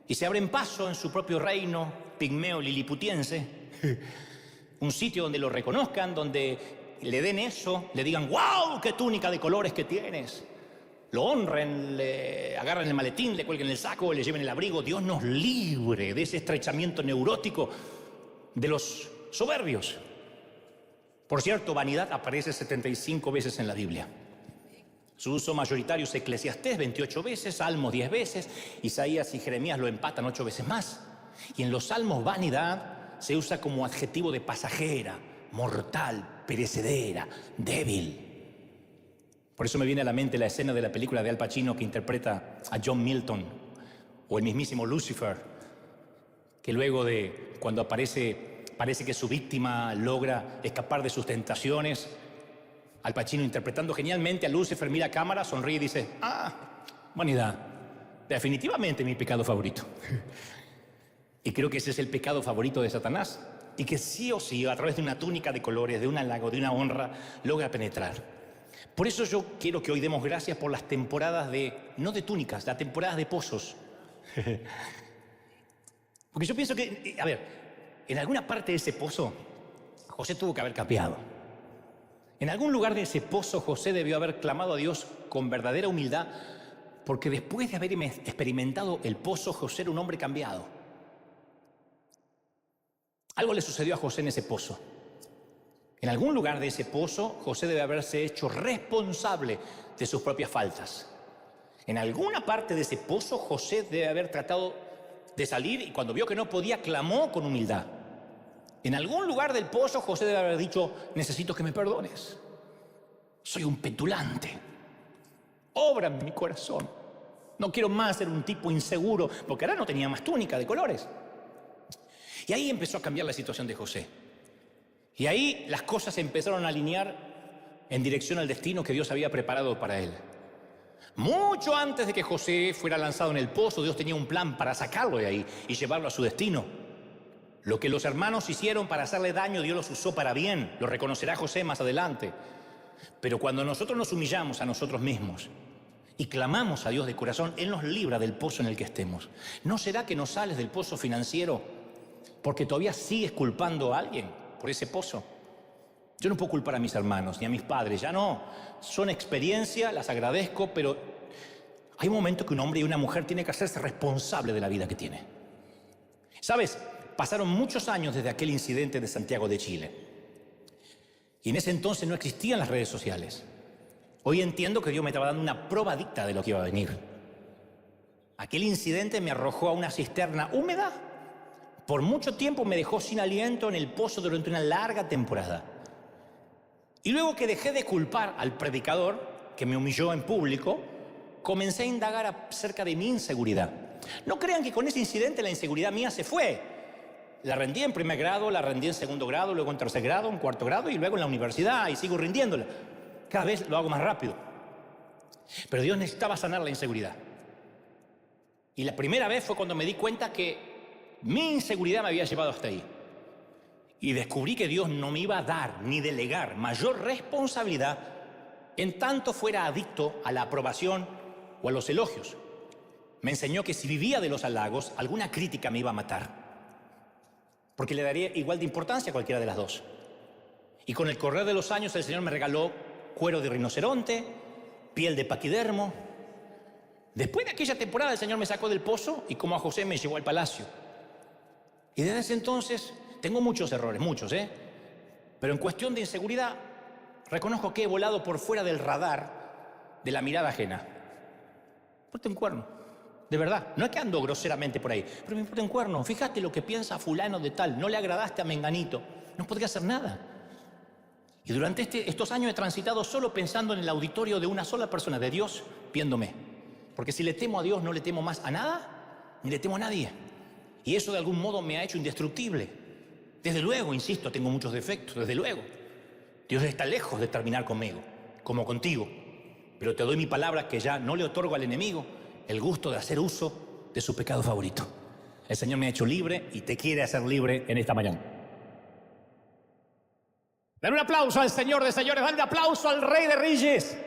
Y se abren paso en su propio reino pigmeo liliputiense. Un sitio donde lo reconozcan, donde le den eso, le digan, ¡wow! ¡Qué túnica de colores que tienes! Lo honren, le agarran el maletín, le cuelguen el saco, le lleven el abrigo. Dios nos libre de ese estrechamiento neurótico de los soberbios. Por cierto, vanidad aparece 75 veces en la Biblia. Su uso mayoritario es Eclesiastés 28 veces, Salmos 10 veces, Isaías y Jeremías lo empatan 8 veces más. Y en los Salmos vanidad se usa como adjetivo de pasajera, mortal, perecedera, débil. Por eso me viene a la mente la escena de la película de Al Pacino que interpreta a John Milton, o el mismísimo Lucifer, que luego de cuando parece que su víctima logra escapar de sus tentaciones, Al Pacino interpretando genialmente a Lucifer, mira a cámara, sonríe y dice, vanidad, definitivamente mi pecado favorito. Y creo que ese es el pecado favorito de Satanás, y que sí o sí, a través de una túnica de colores, de un halago, de una honra, logra penetrar. Por eso yo quiero que hoy demos gracias por las temporadas no de túnicas, las temporadas de pozos. Porque yo pienso que, en alguna parte de ese pozo, José tuvo que haber capeado. En algún lugar de ese pozo, José debió haber clamado a Dios con verdadera humildad, porque después de haber experimentado el pozo, José era un hombre cambiado. Algo le sucedió a José en ese pozo. En algún lugar de ese pozo, José debe haberse hecho responsable de sus propias faltas. En alguna parte de ese pozo, José debe haber tratado de salir y cuando vio que no podía, clamó con humildad. En algún lugar del pozo, José debe haber dicho, necesito que me perdones. Soy un petulante. Obra en mi corazón. No quiero más ser un tipo inseguro, porque ahora no tenía más túnica de colores. Y ahí empezó a cambiar la situación de José. Y ahí las cosas se empezaron a alinear en dirección al destino que Dios había preparado para él. Mucho antes de que José fuera lanzado en el pozo, Dios tenía un plan para sacarlo de ahí y llevarlo a su destino. Lo que los hermanos hicieron para hacerle daño, Dios los usó para bien. Lo reconocerá José más adelante. Pero cuando nosotros nos humillamos a nosotros mismos y clamamos a Dios de corazón, Él nos libra del pozo en el que estemos. ¿No será que no sales del pozo financiero porque todavía sigues culpando a alguien por ese pozo? Yo no puedo culpar a mis hermanos ni a mis padres, ya no. Son experiencias, las agradezco, pero hay un momento que un hombre y una mujer tienen que hacerse responsable de la vida que tiene. ¿Sabes? Pasaron muchos años desde aquel incidente de Santiago de Chile. Y en ese entonces no existían las redes sociales. Hoy entiendo que Dios me estaba dando una probadita de lo que iba a venir. Aquel incidente me arrojó a una cisterna húmeda. Por mucho tiempo me dejó sin aliento en el pozo durante una larga temporada. Y luego que dejé de culpar al predicador, que me humilló en público, comencé a indagar acerca de mi inseguridad. No crean que con ese incidente la inseguridad mía se fue. La rendí en primer grado, la rendí en segundo grado, luego en tercer grado, en cuarto grado y luego en la universidad y sigo rindiéndola. Cada vez lo hago más rápido. Pero Dios necesitaba sanar la inseguridad. Y la primera vez fue cuando me di cuenta que mi inseguridad me había llevado hasta ahí. Y descubrí que Dios no me iba a dar ni delegar mayor responsabilidad en tanto fuera adicto a la aprobación o a los elogios. Me enseñó que si vivía de los halagos, alguna crítica me iba a matar, porque le daría igual de importancia a cualquiera de las dos. Y con el correr de los años el Señor me regaló cuero de rinoceronte, piel de paquidermo. Después de aquella temporada el Señor me sacó del pozo y como a José me llevó al palacio. Y desde ese entonces tengo muchos errores, muchos, pero en cuestión de inseguridad reconozco que he volado por fuera del radar de la mirada ajena. Ponte un cuerno, de verdad, no es que ando groseramente por ahí, pero me importa un cuerno. Fíjate lo que piensa fulano de tal, no le agradaste a menganito, no podría hacer nada. Y durante estos años he transitado solo pensando en el auditorio de una sola persona, de Dios, viéndome. Porque si le temo a Dios no le temo más a nada, ni le temo a nadie. Y eso de algún modo me ha hecho indestructible. Desde luego, insisto, tengo muchos defectos, desde luego. Dios está lejos de terminar conmigo, como contigo. Pero te doy mi palabra que ya no le otorgo al enemigo el gusto de hacer uso de su pecado favorito. El Señor me ha hecho libre y te quiere hacer libre en esta mañana. Dale un aplauso al Señor de señores, dale un aplauso al Rey de Reyes.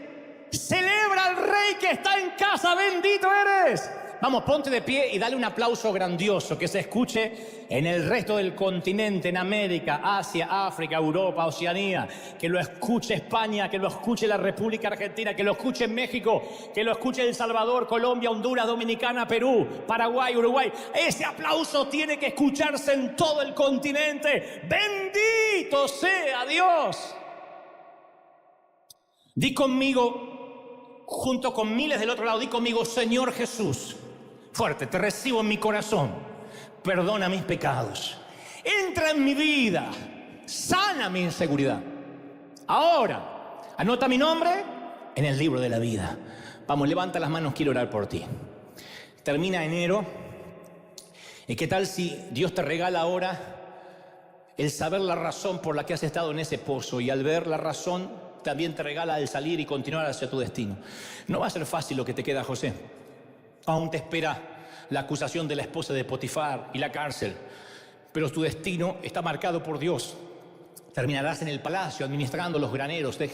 Celebra al Rey que está en casa, bendito eres. Vamos, ponte de pie y dale un aplauso grandioso que se escuche en el resto del continente, en América, Asia, África, Europa, Oceanía, que lo escuche España, que lo escuche la República Argentina, que lo escuche México, que lo escuche El Salvador, Colombia, Honduras, Dominicana, Perú, Paraguay, Uruguay. Ese aplauso tiene que escucharse en todo el continente. ¡Bendito sea Dios! Di conmigo, junto con miles del otro lado, di conmigo: Señor Jesús, fuerte, te recibo en mi corazón, perdona mis pecados, entra en mi vida, sana mi inseguridad. Ahora, anota mi nombre en el libro de la vida. Vamos, levanta las manos, quiero orar por ti. Termina enero, ¿y qué tal si Dios te regala ahora el saber la razón por la que has estado en ese pozo, y al ver la razón también te regala el salir y continuar hacia tu destino? No va a ser fácil lo que te queda, José. Aún te espera la acusación de la esposa de Potifar y la cárcel, pero tu destino está marcado por Dios. Terminarás en el palacio administrando los graneros de